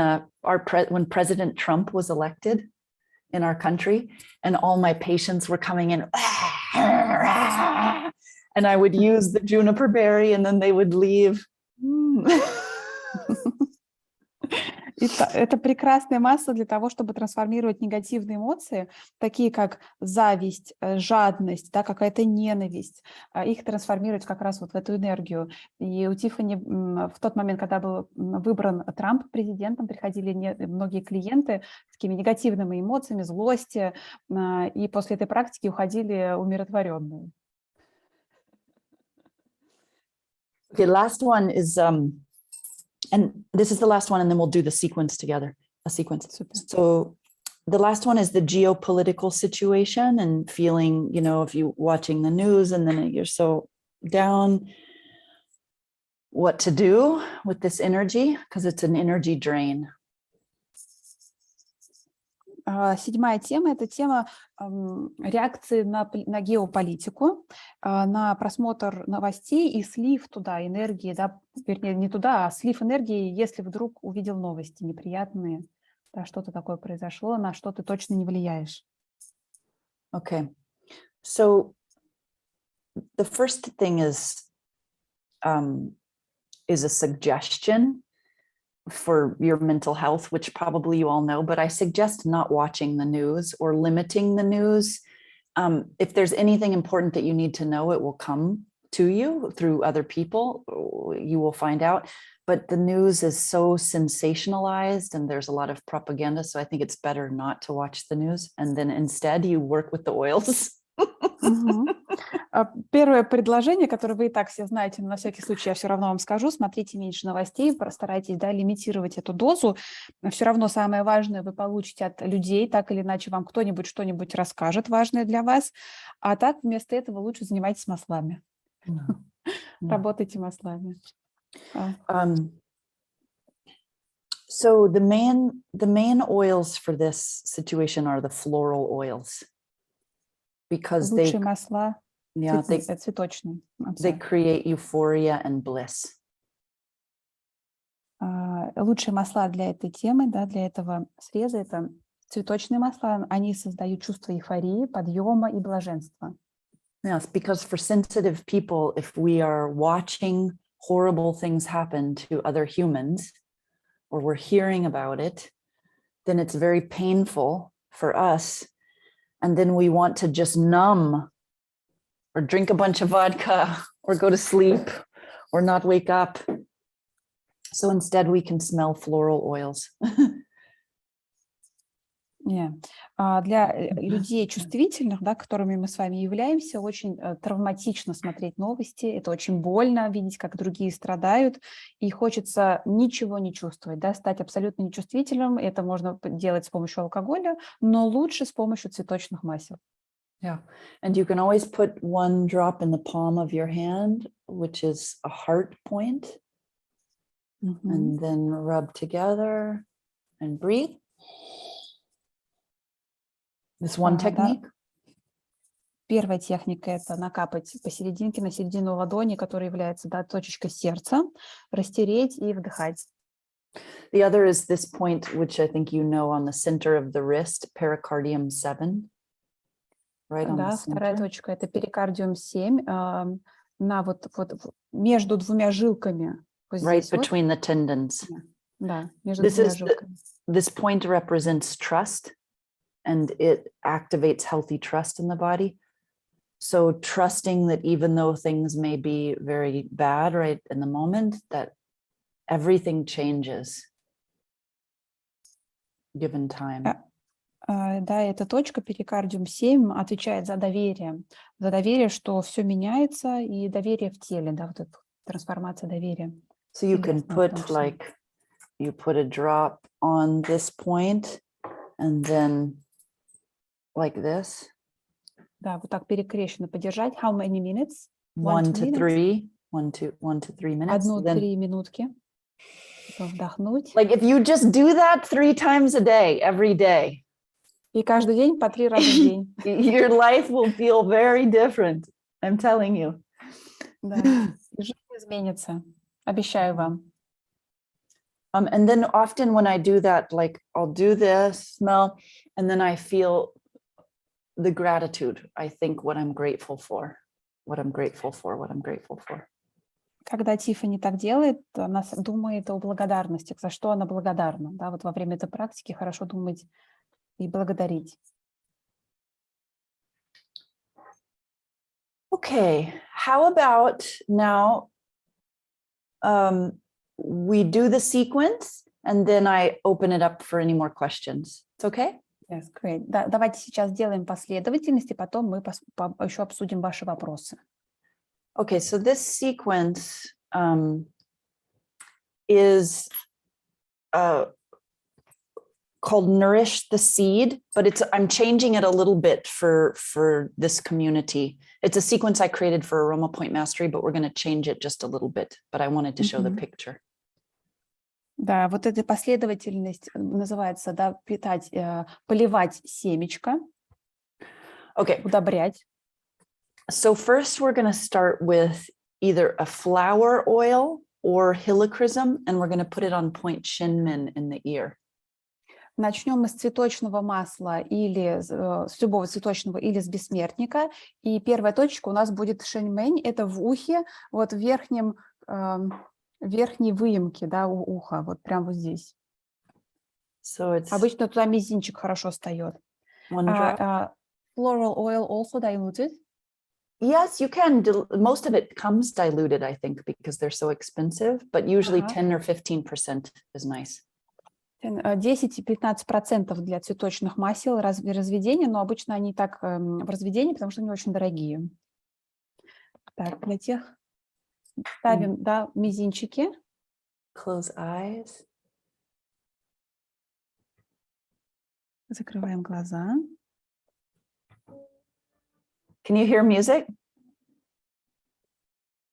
S1: President Trump was elected in our country, and all my patients were coming in, and I would use the juniper berry, and then they would leave
S2: Это прекрасное масло для того, чтобы трансформировать негативные эмоции, такие как зависть, жадность, да, какая-то ненависть, их трансформировать как раз вот в эту энергию. И у Тиффани в тот момент, когда был выбран Трамп президентом, приходили многие клиенты с такими негативными эмоциями, злости, и после этой практики уходили умиротворенные.
S1: Okay, last one is and this is the last one, and then we'll do the sequence together, a sequence.
S2: Super.
S1: So the last one is the geopolitical situation and feeling, you know, if you watching the news and then you're so down, what to do with this energy, because it's an energy drain.
S2: Седьмая тема – это тема реакции на геополитику, на просмотр новостей и слив туда энергии, да, вернее, не туда, а слив энергии, если вдруг увидел новости неприятные, да, что-то такое произошло, на что ты точно не влияешь.
S1: Okay, so the first thing is a suggestion for your mental health, which probably you all know, but I suggest not watching the news or limiting the news. If there's anything important that you need to know, it will come to you through other people. You will find out. But the news is so sensationalized and there's a lot of propaganda. So I think it's better not to watch the news. And then instead you work with the oils.
S2: Первое предложение, которое вы и так все знаете, но на всякий случай я все равно вам скажу: смотрите меньше новостей, постарайтесь, да, лимитировать эту дозу. Все равно самое важное вы получите от людей, так или иначе вам кто-нибудь что-нибудь расскажет важное для вас, а так вместо этого лучше занимайтесь маслами. Работайте маслами.
S1: So the main oils for this situation are the floral oils. Because
S2: лучшие масла
S1: цветочные.
S2: цветочные.
S1: They create euphoria and bliss.
S2: Лучшие масла для этой темы, да, для этого среза, это цветочные масла. Они создают чувство эйфории, подъема и блаженства.
S1: Yes, because for sensitive people, if we are watching horrible things happen to other humans, or we're hearing about it, then it's very painful for us. And then we want to just numb or drink a bunch of vodka or go to sleep or not wake up. So instead we can smell floral oils.
S2: Для людей чувствительных, да, которыми мы с вами являемся, очень травматично смотреть новости. Это очень больно видеть, как другие страдают. И хочется ничего не чувствовать, да, стать абсолютно нечувствительным. Это можно делать с помощью алкоголя, но лучше с помощью цветочных масел.
S1: Yeah, and you can always put one drop in the palm of your hand, which is a heart point, and then rub together and breathe. This one technique.
S2: Да. Первая техника – это накапать посерединке, на середину ладони, которая является, да, точечкой сердца, растереть и вдыхать.
S1: The other is this point, which I think you know, on the center of the wrist, pericardium 7. Right on the center.
S2: Вторая точка – это перикардиум 7, на вот между двумя жилками. Вот
S1: Right
S2: здесь
S1: between the tendons.
S2: Да, между двумя жилками.
S1: This point represents trust. And it activates healthy trust in the body. So trusting that even though things may be very bad right in the moment, that everything changes given time.
S2: Да, эта точка, перикардиум 7, отвечает за доверие, что все меняется, и доверие в теле, да, вот эта трансформация доверия.
S1: So you can put like, you put a drop on this point and then like this.
S2: Да, вот так перекрещенно подержать. How many minutes?
S1: 1 to 3 minutes.
S2: 1-3 минутки. Вдохнуть.
S1: Like if you just do that 3 times a day, every day.
S2: И каждый день по 3 раза в день.
S1: Your life will feel very different. I'm telling you.
S2: Да. И жизнь изменится. Обещаю вам.
S1: And then often when I do that, like I'll do this, smell, and then I feel the gratitude. I think what I'm grateful for.
S2: Когда Тиффани так делает, она думает о благодарности, за что она благодарна. Да, вот во время этой практики хорошо думать и благодарить.
S1: Okay, how about now we do the sequence and then I open it up for any more questions. It's okay?
S2: Yes, great. Да, давайте сейчас сделаем последовательность, и потом мы еще обсудим ваши вопросы.
S1: Okay, so this sequence is called Nourish the Seed, but I'm changing it a little bit for this community. It's a sequence I created for Aroma Point Mastery, but we're going to change it just a little bit. But I wanted to show the picture.
S2: Да, вот эта последовательность называется, да, поливать семечко,
S1: Okay.
S2: удобрять.
S1: So first we're going to start with either a flower oil or helichrysum, and we're going to put it on point Shinmin in the ear.
S2: Начнем мы с цветочного масла или с любого цветочного или с бессмертника. И первая точка у нас будет шэньмэнь, это в ухе, вот в верхней выемке, да, у уха, вот прямо вот здесь.
S1: So it's
S2: Обычно туда мизинчик хорошо встает.
S1: one drop.
S2: Floral oil also diluted.
S1: Yes, you can. Most of it comes diluted, I think, because they're so expensive, but usually 10 or 15% is nice.
S2: 10-15% для цветочных масел разведения, но обычно они так в разведении, потому что они очень дорогие. Так, для тех ставим, да, мизинчики.
S1: Close eyes.
S2: Закрываем глаза.
S1: Can you hear music?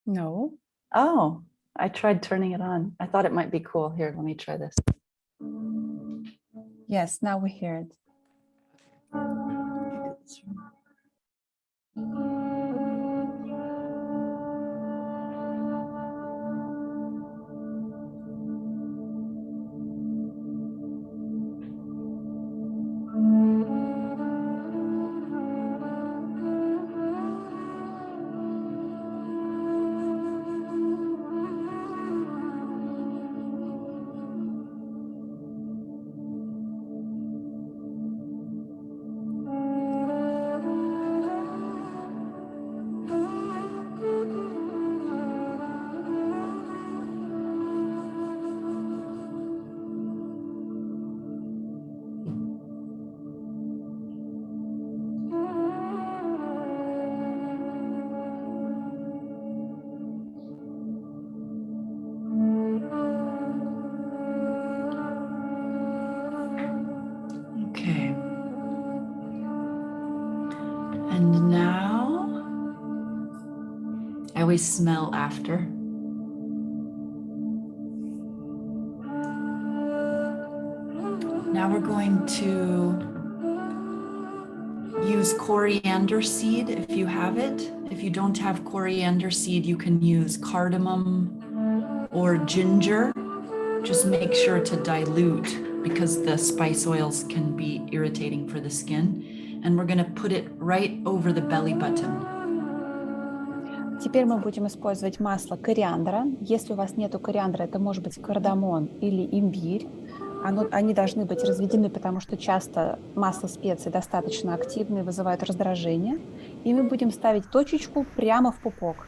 S2: No.
S1: Oh, I tried turning it on. I thought it might be cool. Here, let me try this.
S2: Yes, now we hear it.
S1: Okay. And now I always smell after. Now we're going to use coriander seed if you have it. If you don't have coriander seed, you can use cardamom or ginger. Just make sure to dilute because the spice oils can be irritating for the skin. And we're going to put it right over the belly button.
S2: Теперь мы будем использовать масло кориандра. Если у вас нету кориандра, это может быть кардамон или имбирь. Они должны быть разведены, потому что часто масло специй достаточно активные, вызывают раздражение. И мы будем ставить точечку прямо в пупок.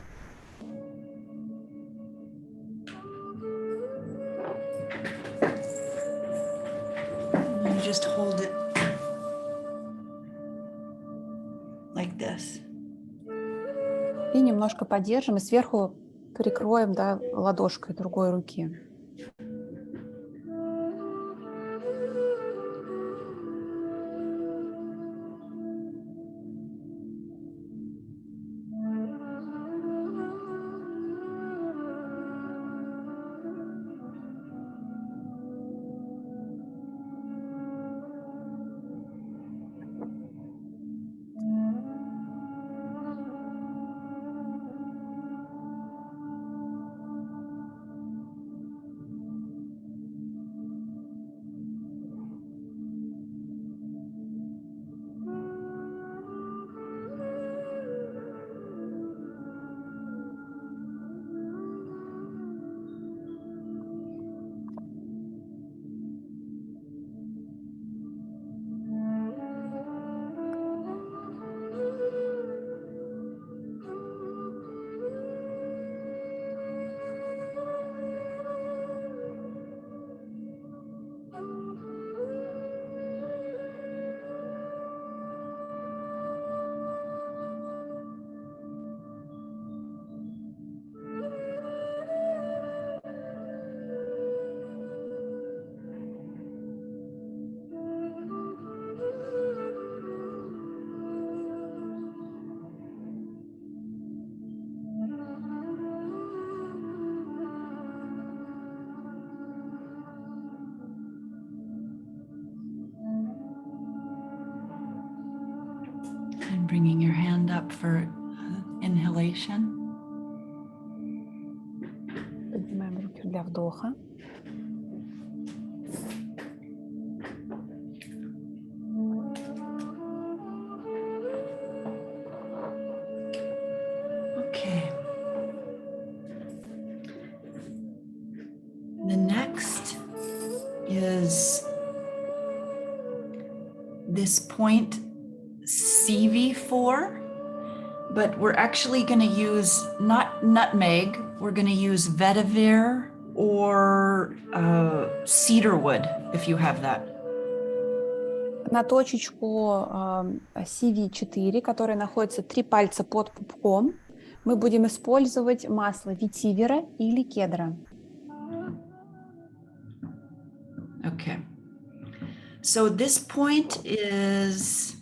S1: You just hold it like this.
S2: И немножко подержим, и сверху прикроем, да, ладошкой другой руки.
S1: Bringing your hand up for inhalation.
S2: Поднимаем руки для вдоха.
S1: Okay. The next is this point CV4, but we're actually going to use not nutmeg, we're going to use vetiver or cedarwood, if you have that.
S2: На точечку CV4, которая находится 3 пальца под пупком, мы будем использовать масло ветивера или кедра.
S1: Okay. So this point is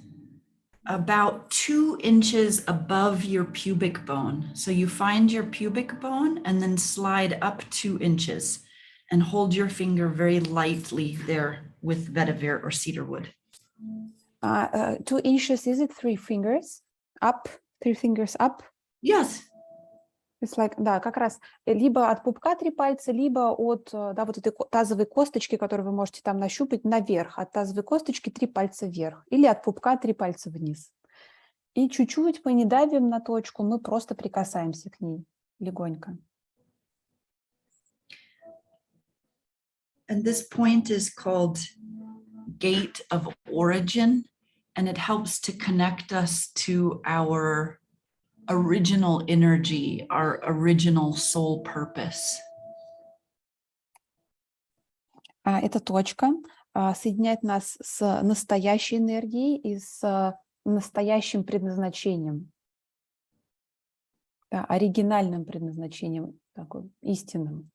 S1: about 2 inches above your pubic bone. So you find your pubic bone and then slide up 2 inches and hold your finger very lightly there with vetiver or cedarwood.
S2: 2 inches, is it 3 fingers up? 3 fingers up?
S1: Yes.
S2: It's like, да, как раз либо от пупка 3 пальца, либо от вот этой тазовой косточки, которую вы можете там нащупать, наверх. От тазовой косточки 3 пальца вверх. Или от пупка 3 пальца вниз. И чуть-чуть мы не давим на точку, мы просто прикасаемся к ней легонько.
S1: And this point is called Gate of Origin, and it helps to connect us to our original energy, our original soul purpose.
S2: Эта точка соединяет нас с настоящей энергией и с настоящим предназначением, да, оригинальным предназначением, такой истинным.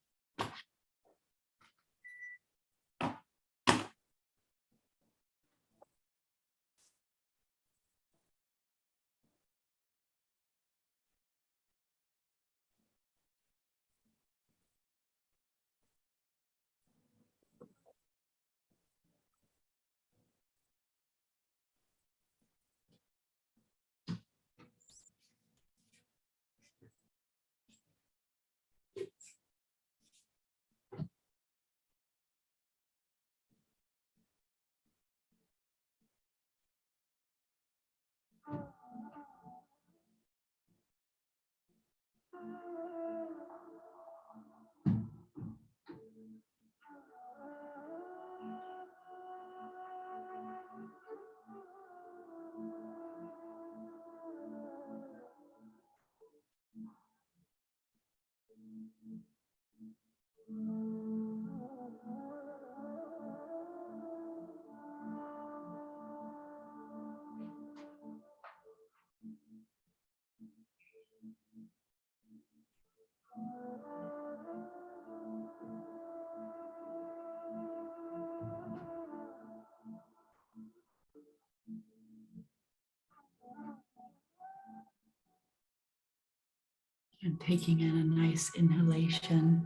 S1: And taking in a nice inhalation.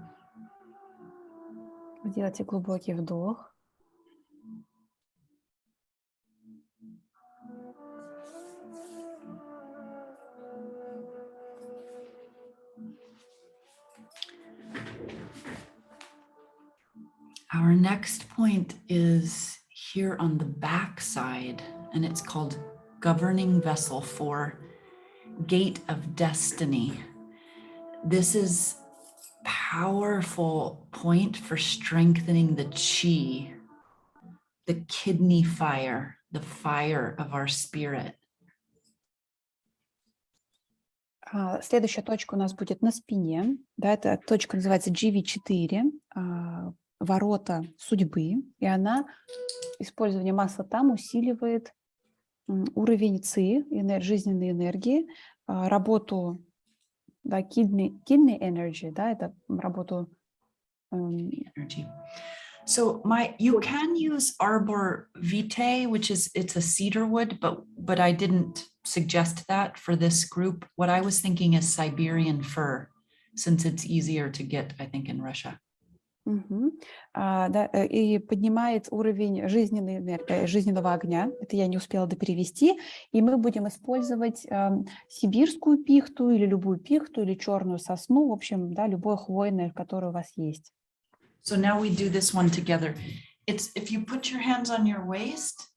S2: Делайте глубокий вдох.
S1: Our next point is here on the back side, and it's called Governing Vessel 4, Gate of Destiny. This is powerful point for strengthening the chi, the kidney fire, the fire of our spirit.
S2: Следующая точка у нас будет на спине. Да, эта точка называется GV4, ворота судьбы. И она, использование масла там усиливает уровень ЦИ, жизненной энергии, работу, да, kidney energy, да, это работу...
S1: Energy. So you can use arbor vitae, which is, it's a cedar wood, but I didn't suggest that for this group. What I was thinking is Siberian fir, since it's easier to get, I think, in Russia.
S2: Да, и поднимает уровень жизненной энергии, жизненного огня. Это я не успела доперевести. И мы будем использовать сибирскую пихту или любую пихту, или черную сосну, в общем, да, любое хвойное, которое у вас есть.
S1: So now we do this one together. It's if you put your hands on your waist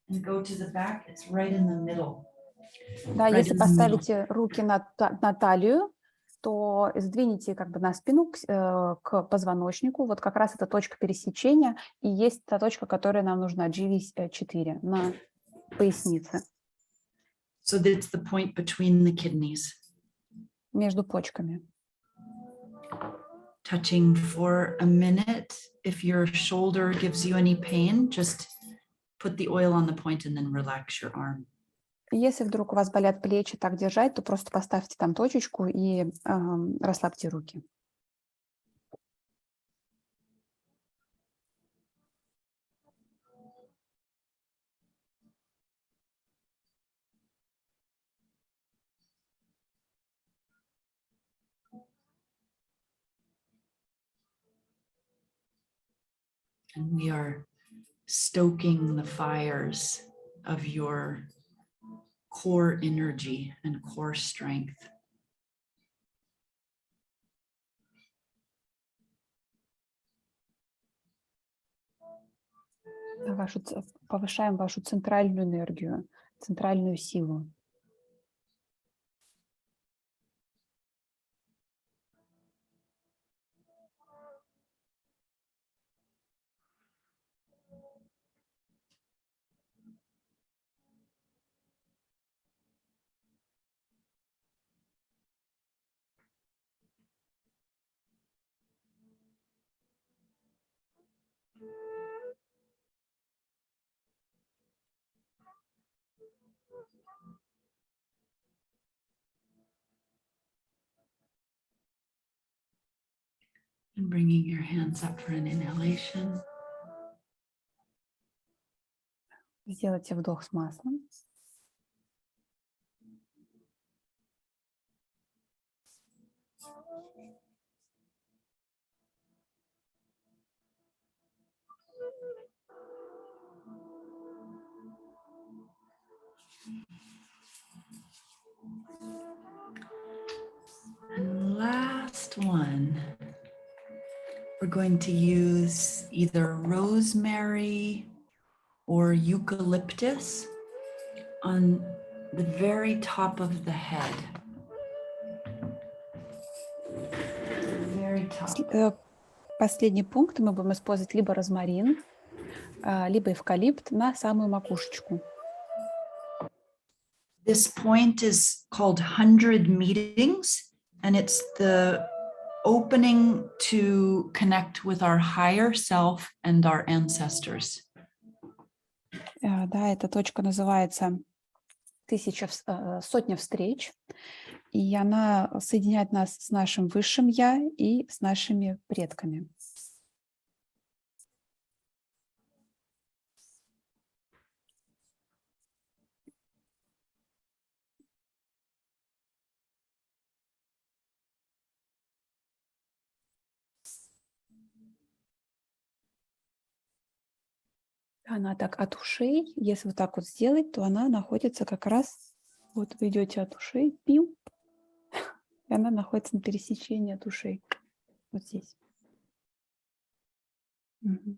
S1: and go to the back, it's right in the middle.
S2: Да,
S1: Right
S2: если
S1: in the
S2: поставите руки на талию, то сдвинете как бы на спину к позвоночнику. Вот как раз эта точка пересечения и есть та точка, которая нам нужна, G4, на пояснице.
S1: So that's the point between the kidneys.
S2: Между почками.
S1: Touching for a minute. If your shoulder gives you any pain, just put the oil on the point and then relax your arm.
S2: Если вдруг у вас болят плечи, так держать, то просто поставьте там точечку и расслабьте руки.
S1: And we are stoking the fires of your core energy and core strength.
S2: Повышаем вашу центральную энергию, центральную силу.
S1: And bringing your hands up for an inhalation.
S2: Сделайте вдох с маслом.
S1: And last one, we're going to use either rosemary or eucalyptus on the very top of the head. Very top.
S2: Последний пункт мы будем использовать либо розмарин, либо эвкалипт на самую макушечку.
S1: This point is called 100 meetings, and it's the opening to connect with our higher self and our ancestors.
S2: Да, эта точка называется сотня встреч, и она соединяет нас с нашим высшим я и с нашими предками. Она так от ушей, если вот так вот сделать, то она находится как раз, вот вы идете от ушей, пиу, и она находится на пересечении от ушей, вот здесь. Угу.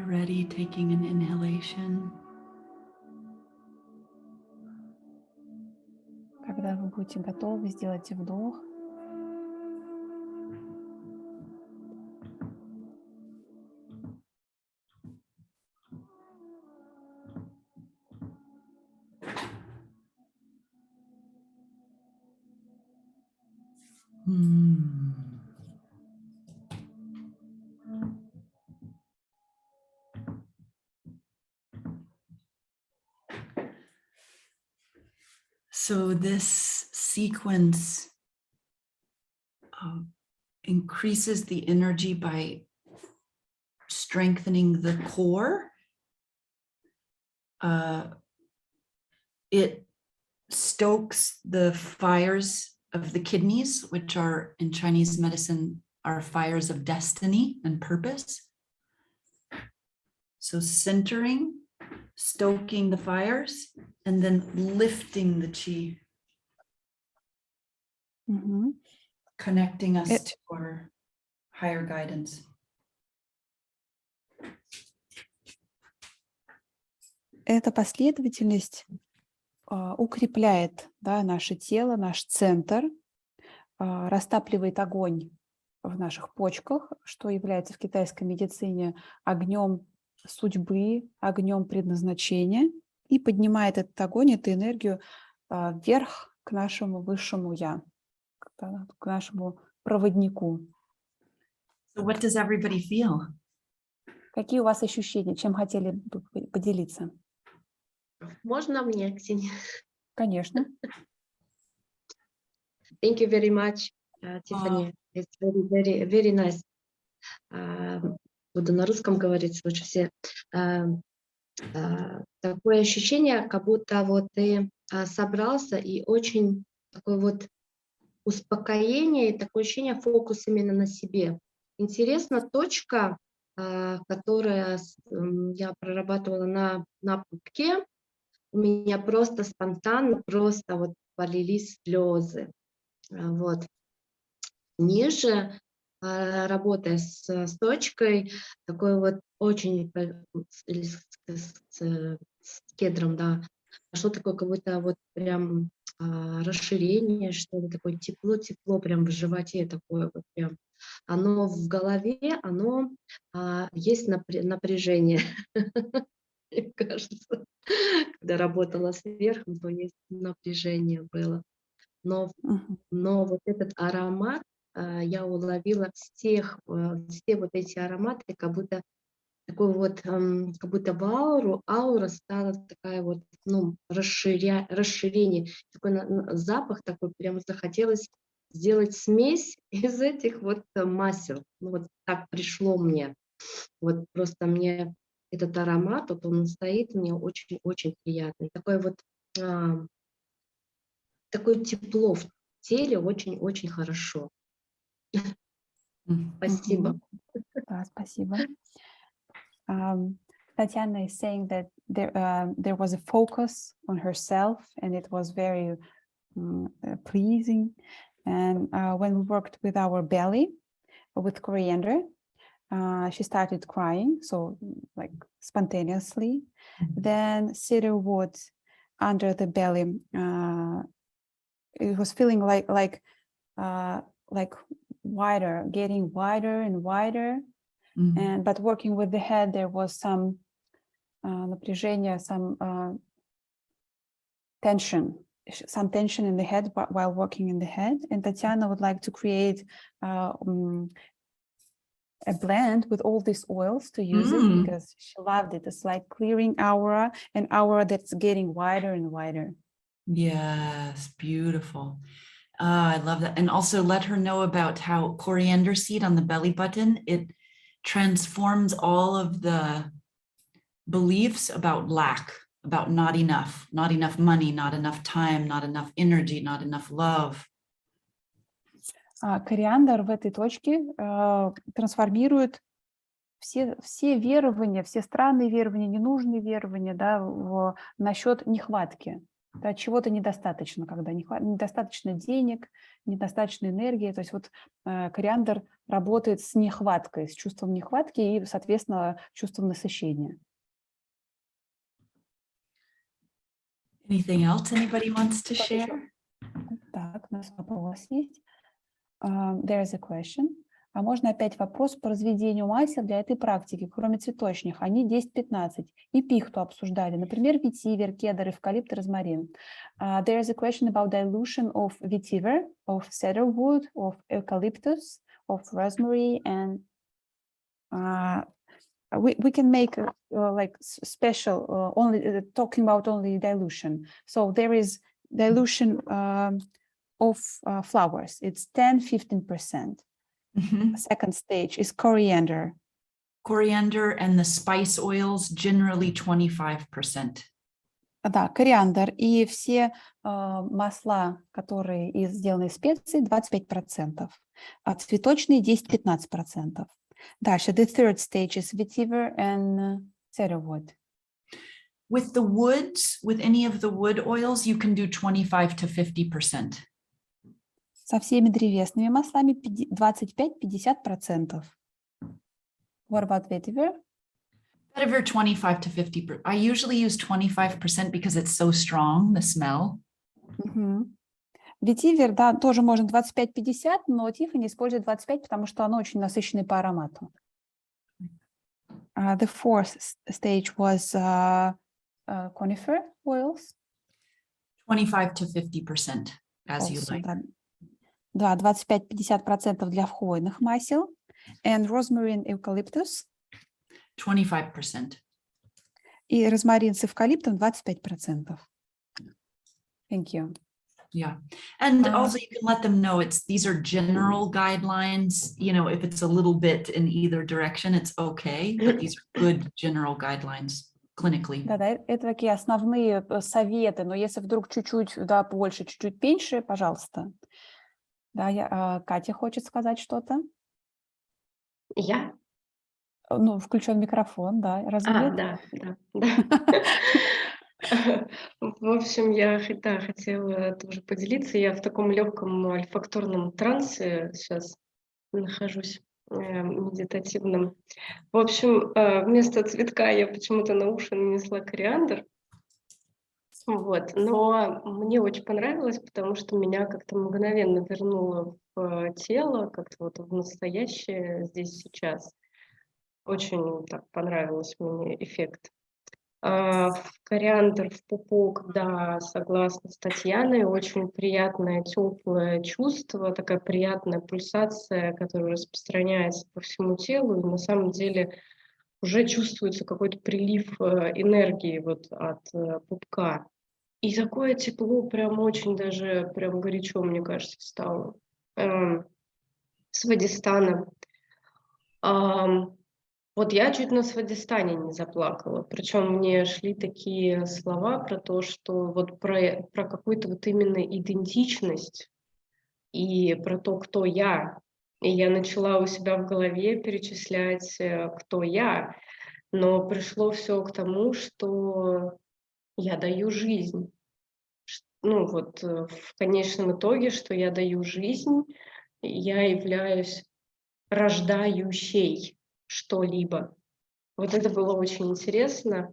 S1: ready, taking an inhalation.
S2: Когда вы будете готовы, сделайте вдох.
S1: So this sequence increases the energy by strengthening the core. It stokes the fires of the kidneys, which are in Chinese medicine are fires of destiny and purpose. So centering, stoking the fires, and then lifting the qi, connecting us to our higher guidance.
S2: Эта последовательность укрепляет, да, наше тело, наш центр, растапливает огонь в наших почках, что является в китайской медицине огнем судьбы, огнем предназначения, и поднимает этот огонь, эту энергию вверх к нашему высшему я, к нашему проводнику.
S1: So what does everybody feel?
S2: Какие у вас ощущения? Чем хотели бы поделиться?
S4: Можно мне, Ксения?
S2: Конечно.
S4: Thank you very much, Tiffany. It's very nice. Буду на русском говорить лучше все. Такое ощущение, как будто вот ты собрался и очень такое вот успокоение, и такое ощущение фокус именно на себе. Интересно, точка, которая я прорабатывала на пупке, у меня просто спонтанно, просто вот полились слезы. Вот. Ниже, работая с точкой, такой вот очень с кедром, да, пошло такое как будто вот прям расширение, что ли, такое тепло прям в животе, такое вот прям. Оно в голове, оно есть напряжение. Мне кажется, когда работала сверху, то есть напряжение было. Но вот этот аромат я уловила все вот эти ароматы, как будто такой вот, как будто в аура стала такая вот, ну, расширение, такой запах такой, прямо захотелось сделать смесь из этих вот масел. Ну, вот так пришло мне. Вот просто мне этот аромат, вот он стоит, мне очень-очень приятный. Такое вот, такое тепло в теле, очень-очень хорошо. Спасибо.
S2: Да, спасибо. Tatiana is saying that there was a focus on herself, and it was very pleasing. And when we worked with our belly, with Coриандр, she started crying, so like spontaneously. Then cedar wood under the belly, it was feeling like wider, getting wider and wider. And but working with the head, there was some напряжение, some tension in the head while working in the head. And Tatiana would like to create a blend with all these oils to use it because she loved it. It's like clearing aura, an aura that's getting wider and wider.
S1: Yes, beautiful. I love that. And also let her know about how coriander seed on the belly button, it transforms all of the beliefs about lack, about not enough money, not enough time, not enough energy, not enough love.
S2: Кориандр в этой точке трансформирует все верования, все странные верования, ненужные верования, да, насчет нехватки. Да, чего-то недостаточно, когда недостаточно денег, недостаточно энергии. То есть вот кориандр работает с нехваткой, с чувством нехватки и, соответственно, чувством насыщения.
S1: Anything else anybody wants to share?
S2: Так, у нас вопрос есть. There is a question. А можно опять вопрос по разведению масел для этой практики, кроме цветочных? Они 10-15. И пихту обсуждали. Например, ветивер, кедр, эвкалипт, розмарин. There is a question about dilution of vetiver, of cedarwood, of eucalyptus, of rosemary, and we can make like special only talking about only dilution. So there is dilution of flowers. It's 10-15%. Second stage is coriander.
S1: Coriander and the spice oils generally 25%.
S2: Да, кориандр и все масла, которые сделаны из специй, 25%, а цветочные 10-15%. Дальше, the third stage is vetiver and cedarwood.
S1: With the woods, with any of the wood oils, you can do 25 to 50%.
S2: Со всеми древесными маслами 25-50%. What about vetiver?
S1: Vetiver 25 to 50%. I usually use 25% because it's so strong, the smell.
S2: Ветивер, да, тоже можно 25-50, но Тиффани использует 25, потому что оно очень насыщенное по аромату. The fourth stage was conifer oils.
S1: 25 to 50%, as you
S2: Also,
S1: like.
S2: Да, 25-50% для хвойных масел. And rosemary eucalyptus.
S1: 25%.
S2: И розмарин с эвкалиптом 25%. Thank you.
S1: Yeah. And also you can let them know these are general guidelines. You know, if it's a little bit in either direction, it's okay, but these are good general guidelines clinically.
S2: Да, это такие основные советы, но если вдруг чуть-чуть, да, больше, чуть-чуть меньше, пожалуйста. Да, Катя хочет сказать что-то.
S3: Я?
S2: Ну, включен микрофон, да, разве нет?
S3: Да. В общем, я хотела тоже поделиться. Я в таком легком ольфакторном трансе сейчас нахожусь, медитативном. В общем, вместо цветка я почему-то на уши нанесла кориандр. Вот. Но мне очень понравилось, потому что меня как-то мгновенно вернуло в тело, как-то вот в настоящее здесь сейчас. Очень так понравился мне эффект. В кориандр, в пупок, да, согласна с Татьяной, очень приятное, теплое чувство, такая приятная пульсация, которая распространяется по всему телу, и на самом деле уже чувствуется какой-то прилив энергии вот от пупка. И такое тепло, прям очень даже, прям горячо, мне кажется, стало. Свадистана. Вот я чуть на Свадистане не заплакала. Причем мне шли такие слова про то, что вот про какую-то вот именно идентичность и про то, кто я. И я начала у себя в голове перечислять, кто я. Но пришло все к тому, что я даю жизнь. Ну вот в конечном итоге, что я даю жизнь, я являюсь рождающей что-либо. Вот это было очень интересно.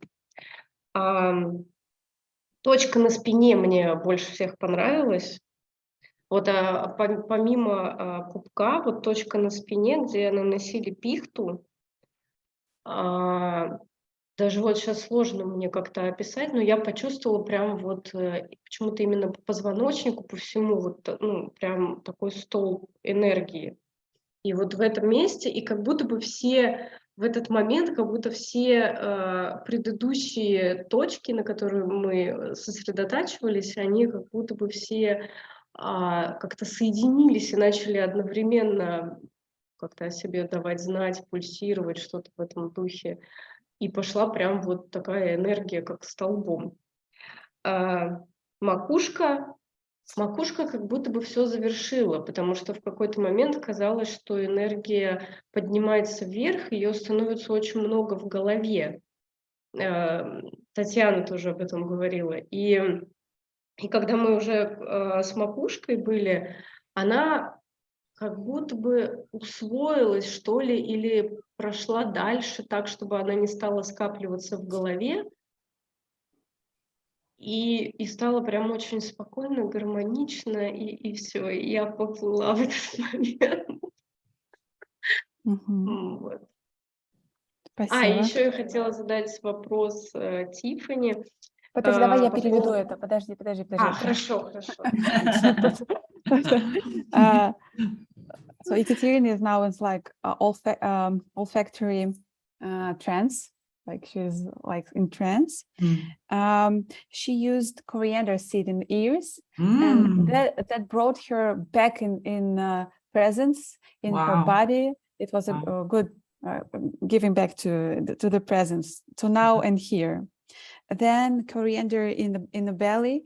S3: Точка на спине мне больше всех понравилась. Вот помимо пупка, вот точка на спине, где наносили пихту, даже вот сейчас сложно мне как-то описать, но я почувствовала прям вот почему-то именно по позвоночнику, по всему, вот, ну, прям такой столб энергии. И вот в этом месте, и как будто бы все в этот момент, как будто все предыдущие точки, на которые мы сосредотачивались, они как будто бы все как-то соединились и начали одновременно как-то о себе давать знать, пульсировать, что-то в этом духе. И пошла прям вот такая энергия, как столбом. Макушка как будто бы все завершила, потому что в какой-то момент казалось, что энергия поднимается вверх, ее становится очень много в голове. Татьяна тоже об этом говорила. И И когда мы уже с макушкой были, она как будто бы усвоилась, что ли, или прошла дальше так, чтобы она не стала скапливаться в голове, и стало прям очень спокойно, гармонично, и все, и я поплыла в этот момент. Вот.
S2: Спасибо.
S3: Еще я хотела задать вопрос Тиффани.
S2: Подожди, давай я
S3: по
S2: переведу
S3: поводу-
S2: это. Подожди.
S3: Хорошо.
S2: So Ekaterina is now in like olfactory trance, like she's like in trance. She used coriander seed in the ears, and that brought her back in presence in her body. It was a good giving back to the presence, to now and here. Then coriander in the belly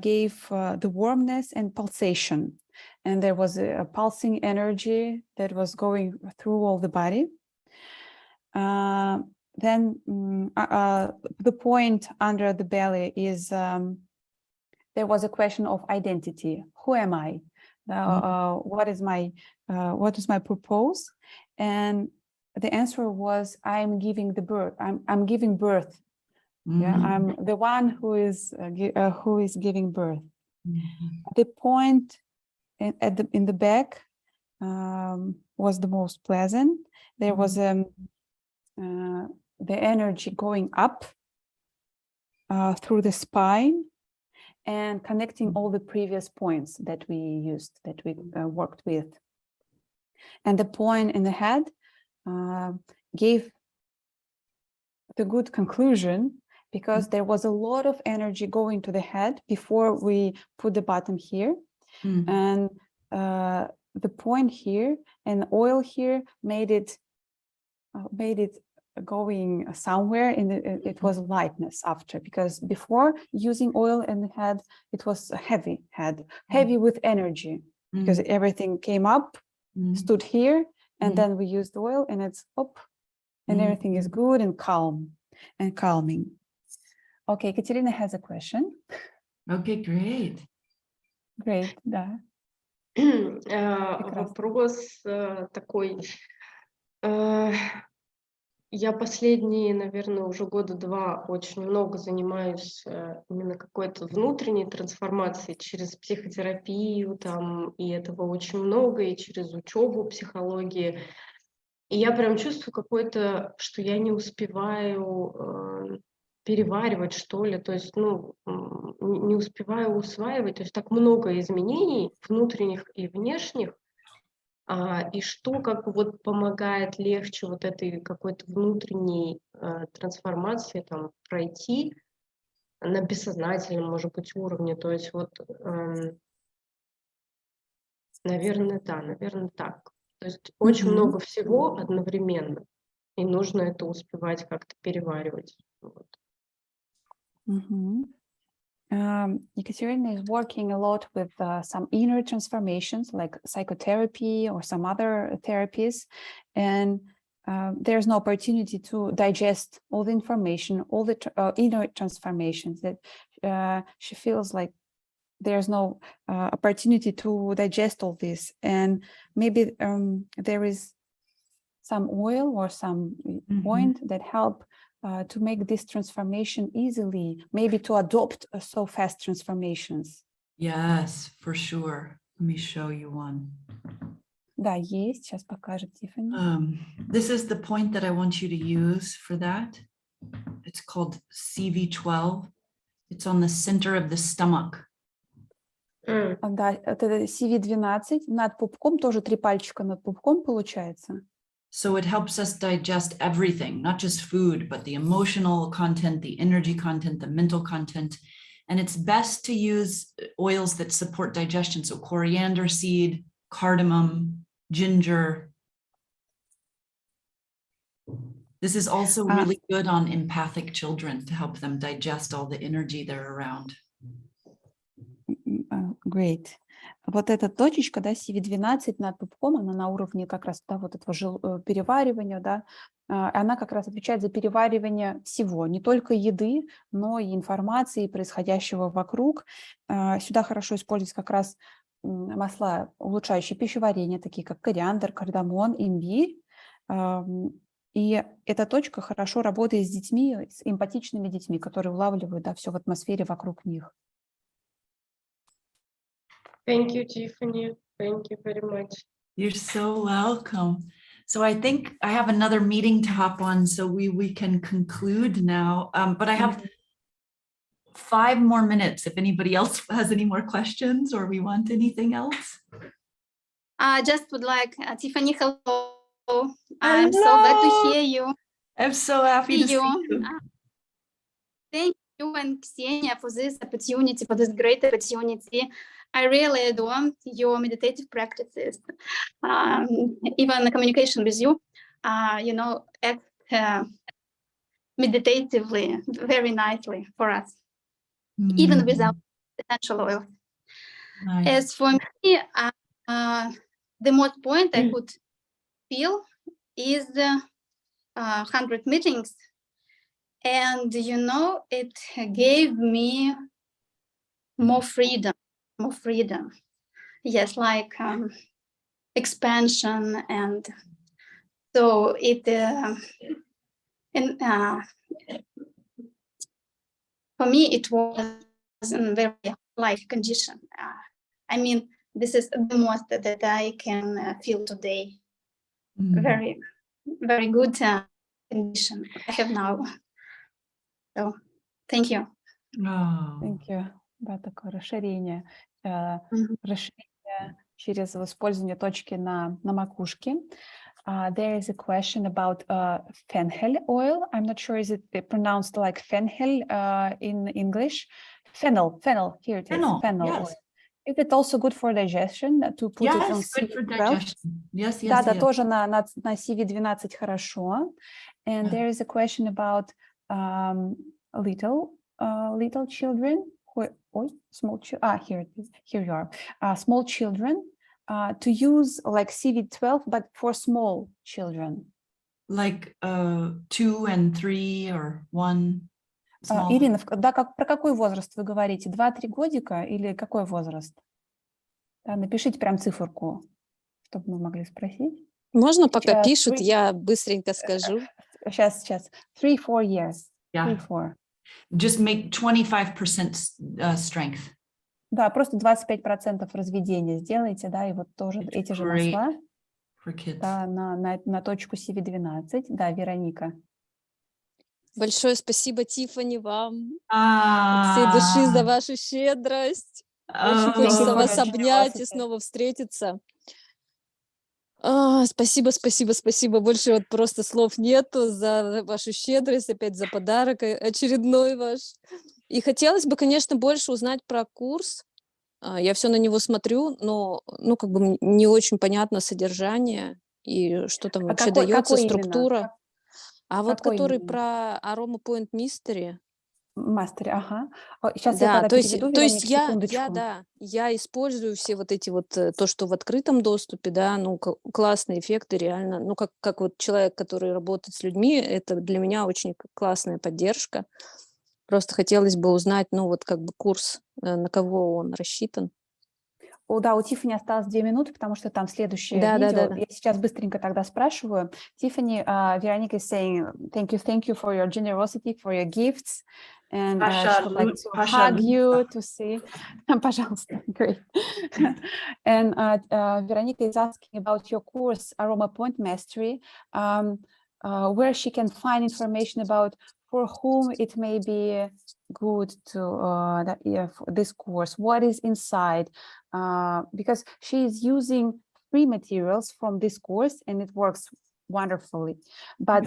S2: gave the warmness and pulsation, and there was a pulsing energy that was going through all the body. Then the point under the belly is there was a question of identity. Who am I? What is my purpose? And the answer was, I'm giving the birth. I'm giving birth. Yeah, I'm the one who is giving birth. The point in the back was the most pleasant. There was the energy going up through the spine and connecting all the previous points that we worked with. And the point in the head gave the good conclusion, because there was a lot of energy going to the head before we put the bottom here. And the point here and oil here made it going somewhere it was lightness after, because before using oil in the head, it was a heavy head, heavy with energy, because everything came up, stood here, and then we used oil and it's up, and everything is good and calm and calming. Okay, Katerina has a question.
S5: Okay, great.
S2: Great, да.
S3: Вопрос такой. Я последние, наверное, уже 2 года очень много занимаюсь именно какой-то внутренней трансформацией через психотерапию, там, и этого очень много, и через учебу психологии. И я прям чувствую какое-то, что я не успеваю переваривать, что ли, то есть, не успеваю усваивать, то есть так много изменений внутренних и внешних, и что как бы вот помогает легче вот этой какой-то внутренней трансформации там пройти на бессознательном, может быть, уровне, то есть вот, наверное, так. То есть очень много всего одновременно, и нужно это успевать как-то переваривать. Вот.
S2: Ekaterina is working a lot with some inner transformations like psychotherapy or some other therapies, and there's no opportunity to digest all the information, all the inner transformations, that she feels like there's no opportunity to digest all this, and maybe there is some oil or some point that help to make this transformation easily, maybe to adopt so fast transformations.
S5: Yes, for sure. Let me show you one.
S2: Да, есть. Сейчас покажет Тиффани.
S5: This is the point that I want you to use for that. It's called CV12. It's on the center of the stomach.
S2: Да, это CV12. Над пупком, тоже 3 пальчика над пупком получается.
S5: So it helps us digest everything, not just food, but the emotional content, the energy content, the mental content. And it's best to use oils that support digestion. So coriander seed, cardamom, ginger. This is also really good on empathic children to help them digest all the energy they're around.
S2: Great. вот эта точечка, да, CV12 над пупком, она на уровне как раз, да, вот этого переваривания, да, она как раз отвечает за переваривание всего, не только еды, но и информации, происходящего вокруг. Сюда хорошо использовать как раз масла, улучшающие пищеварение, такие как кориандр, кардамон, имбирь. И эта точка хорошо работает с детьми, с эмпатичными детьми, которые улавливают, да, все в атмосфере вокруг них.
S3: Thank you, Tiffany. Thank you very much.
S5: You're so welcome. So I think I have another meeting to hop on, so we can conclude now. But I have 5 more minutes if anybody else has any more questions or we want anything else.
S6: I just would like, Tiffany, hello. I'm so glad to hear you.
S5: I'm so happy to see you.
S6: Thank you and Ksenia for this opportunity, for this great opportunity. I really adore your meditative practices. Even the communication with you, act meditatively, very nicely for us, even without essential oil.
S5: Nice.
S6: As for me, the most point I could feel is 100 meetings. And, it gave me more freedom. Yes, like expansion. And so for me, it was a very life condition. I mean, this is the most that I can feel today. Very, very good condition I have now. So, thank you.
S5: Oh.
S2: Thank you. Да, такое расширение. Расширение через использование точки на макушке. There is a question about fennel oil. I'm not sure is it pronounced like fennel in English. Fennel. Here it is. Fennel
S5: Yes.
S2: oil. Is it also good for digestion to put it on
S5: Good for
S2: CV12?
S5: digestion. Yes.
S2: Да, тоже на CV12 хорошо. And there is a question about little children. Small children. Here it is. Here you are. Small children to use like CV12, but for small children.
S5: Like 2 and 3 or 1. Small.
S2: Ирина, да, про какой возраст вы говорите? 2-3 годика или какой возраст? Да, напишите прям циферку, чтобы мы могли спросить.
S7: Можно, пока пишут, я быстренько скажу.
S2: Сейчас. 3-4 years.
S5: Yeah.
S2: 3-4.
S5: Just make 25% strength.
S2: Да, просто 25% разведения сделайте, да, и вот тоже
S5: It's
S2: эти же масла.
S5: For kids.
S2: Да, на точку CV12. Да, Вероника.
S7: Большое спасибо, Тиффани, вам от всей души за вашу щедрость. Очень хочется вас обнять и снова встретиться. Спасибо. Больше вот просто слов нету за вашу щедрость, опять за подарок очередной ваш. И хотелось бы, конечно, больше узнать про курс. Я все на него смотрю, но как бы не очень понятно содержание и что там вообще дается, структура. А вот который про Aroma Point Mystery.
S2: Мастере, ага. Сейчас
S7: да,
S2: я тогда
S7: то
S2: переведу,
S7: есть
S2: секундочку.
S7: я использую все вот эти вот, то, что в открытом доступе, да, классные эффекты, реально, как вот человек, который работает с людьми, это для меня очень классная поддержка. Просто хотелось бы узнать, как бы курс, на кого он рассчитан.
S2: Да, у Тиффани осталось 2 минуты, потому что там следующее видео.
S7: Да.
S2: Я сейчас быстренько тогда спрашиваю. Тиффани, Вероника is saying, thank you for your generosity, for your gifts. And she would like to hug you to see. Пожалуйста, great. And Veronica is asking about your course, Aroma Point Mastery, where she can find information about for whom it may be good to this course, what is inside, because she is using free materials from this course and it works wonderfully, but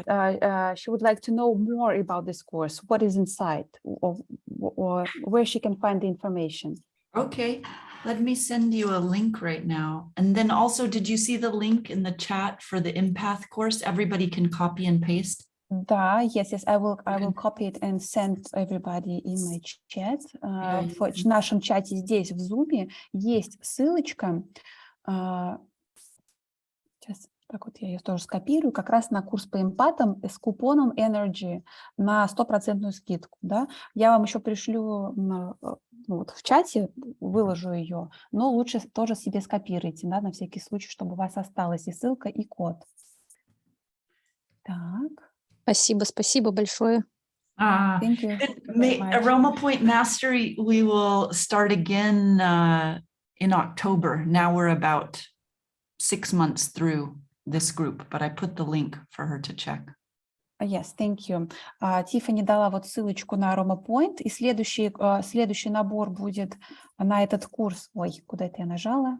S2: she would like to know more about this course, what is inside, or where she can find the information.
S5: Okay, let me send you a link right now. And then also, did you see the link in the chat for the empath course? Everybody can copy and paste.
S2: Да, yes, I will copy it and send everybody in my chat. В нашем чате здесь, в Zoom, есть ссылочка. Сейчас, так вот я ее тоже скопирую, как раз на курс по эмпатам с купоном Energy на 100% скидку. Да? Я вам еще пришлю вот, в чате, выложу ее, но лучше тоже себе скопируйте, да, на всякий случай, чтобы у вас осталась и ссылка, и код. Так.
S7: Спасибо большое.
S2: Thank you very much.
S5: Aroma Point Mastery, we will start again in October. Now we're about 6 months through this group, but I put the link for her to check.
S2: Yes, thank you. Тиффани дала вот ссылочку на Aroma Point, и следующий набор будет на этот курс. Ой, куда это я нажала?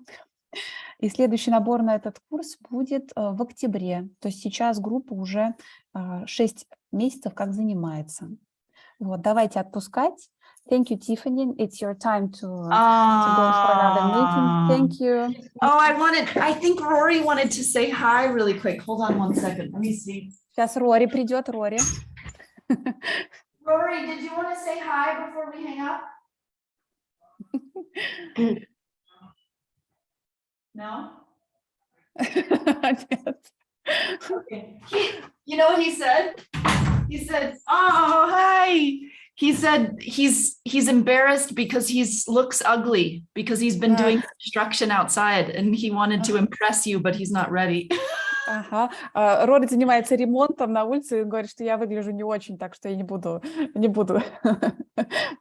S2: И следующий набор на этот курс будет в октябре. То есть сейчас группа уже 6 месяцев как занимается. Вот, давайте отпускать. Thank you, Tiffany. It's your time to go for another meeting. Thank you.
S5: Oh, I think Rory wanted to say hi really quick. Hold on one second. Let me see.
S2: Сейчас Рори придет, Рори.
S5: Rory, did you want to say hi before we hang up? No? Okay. You know what he said? He said, "Oh, hi." He said he's embarrassed because he looks ugly because he's been doing construction outside and he wanted to impress you, but he's not ready.
S2: Ага. Рори занимается ремонтом на улице и говорит, что я выгляжу не очень, так что я не буду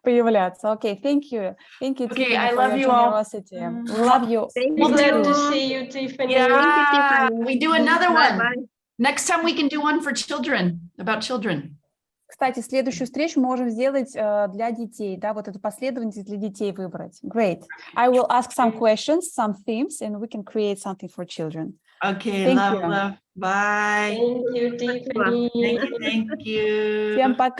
S2: появляться. Okay, thank you. Thank you,
S5: Okay,
S2: Tiffany,
S5: I
S2: for
S5: love
S2: your
S5: you all.
S2: generosity. We love you.
S5: We'll
S3: Glad
S5: do-
S3: to see you, Tiffany.
S5: Yeah, we do another one.
S4: Bye-bye.
S5: Next time we can do one for children, about children.
S2: Кстати, следующую встречу мы можем сделать для детей, да, вот эту последовательность для детей выбрать. Great. I will ask some questions, some themes, and we can create something for children.
S5: Okay,
S2: Thank
S5: love,
S2: you.
S5: love. Bye.
S3: Thank you, Tiffany.
S5: Thank you.
S2: Всем пока.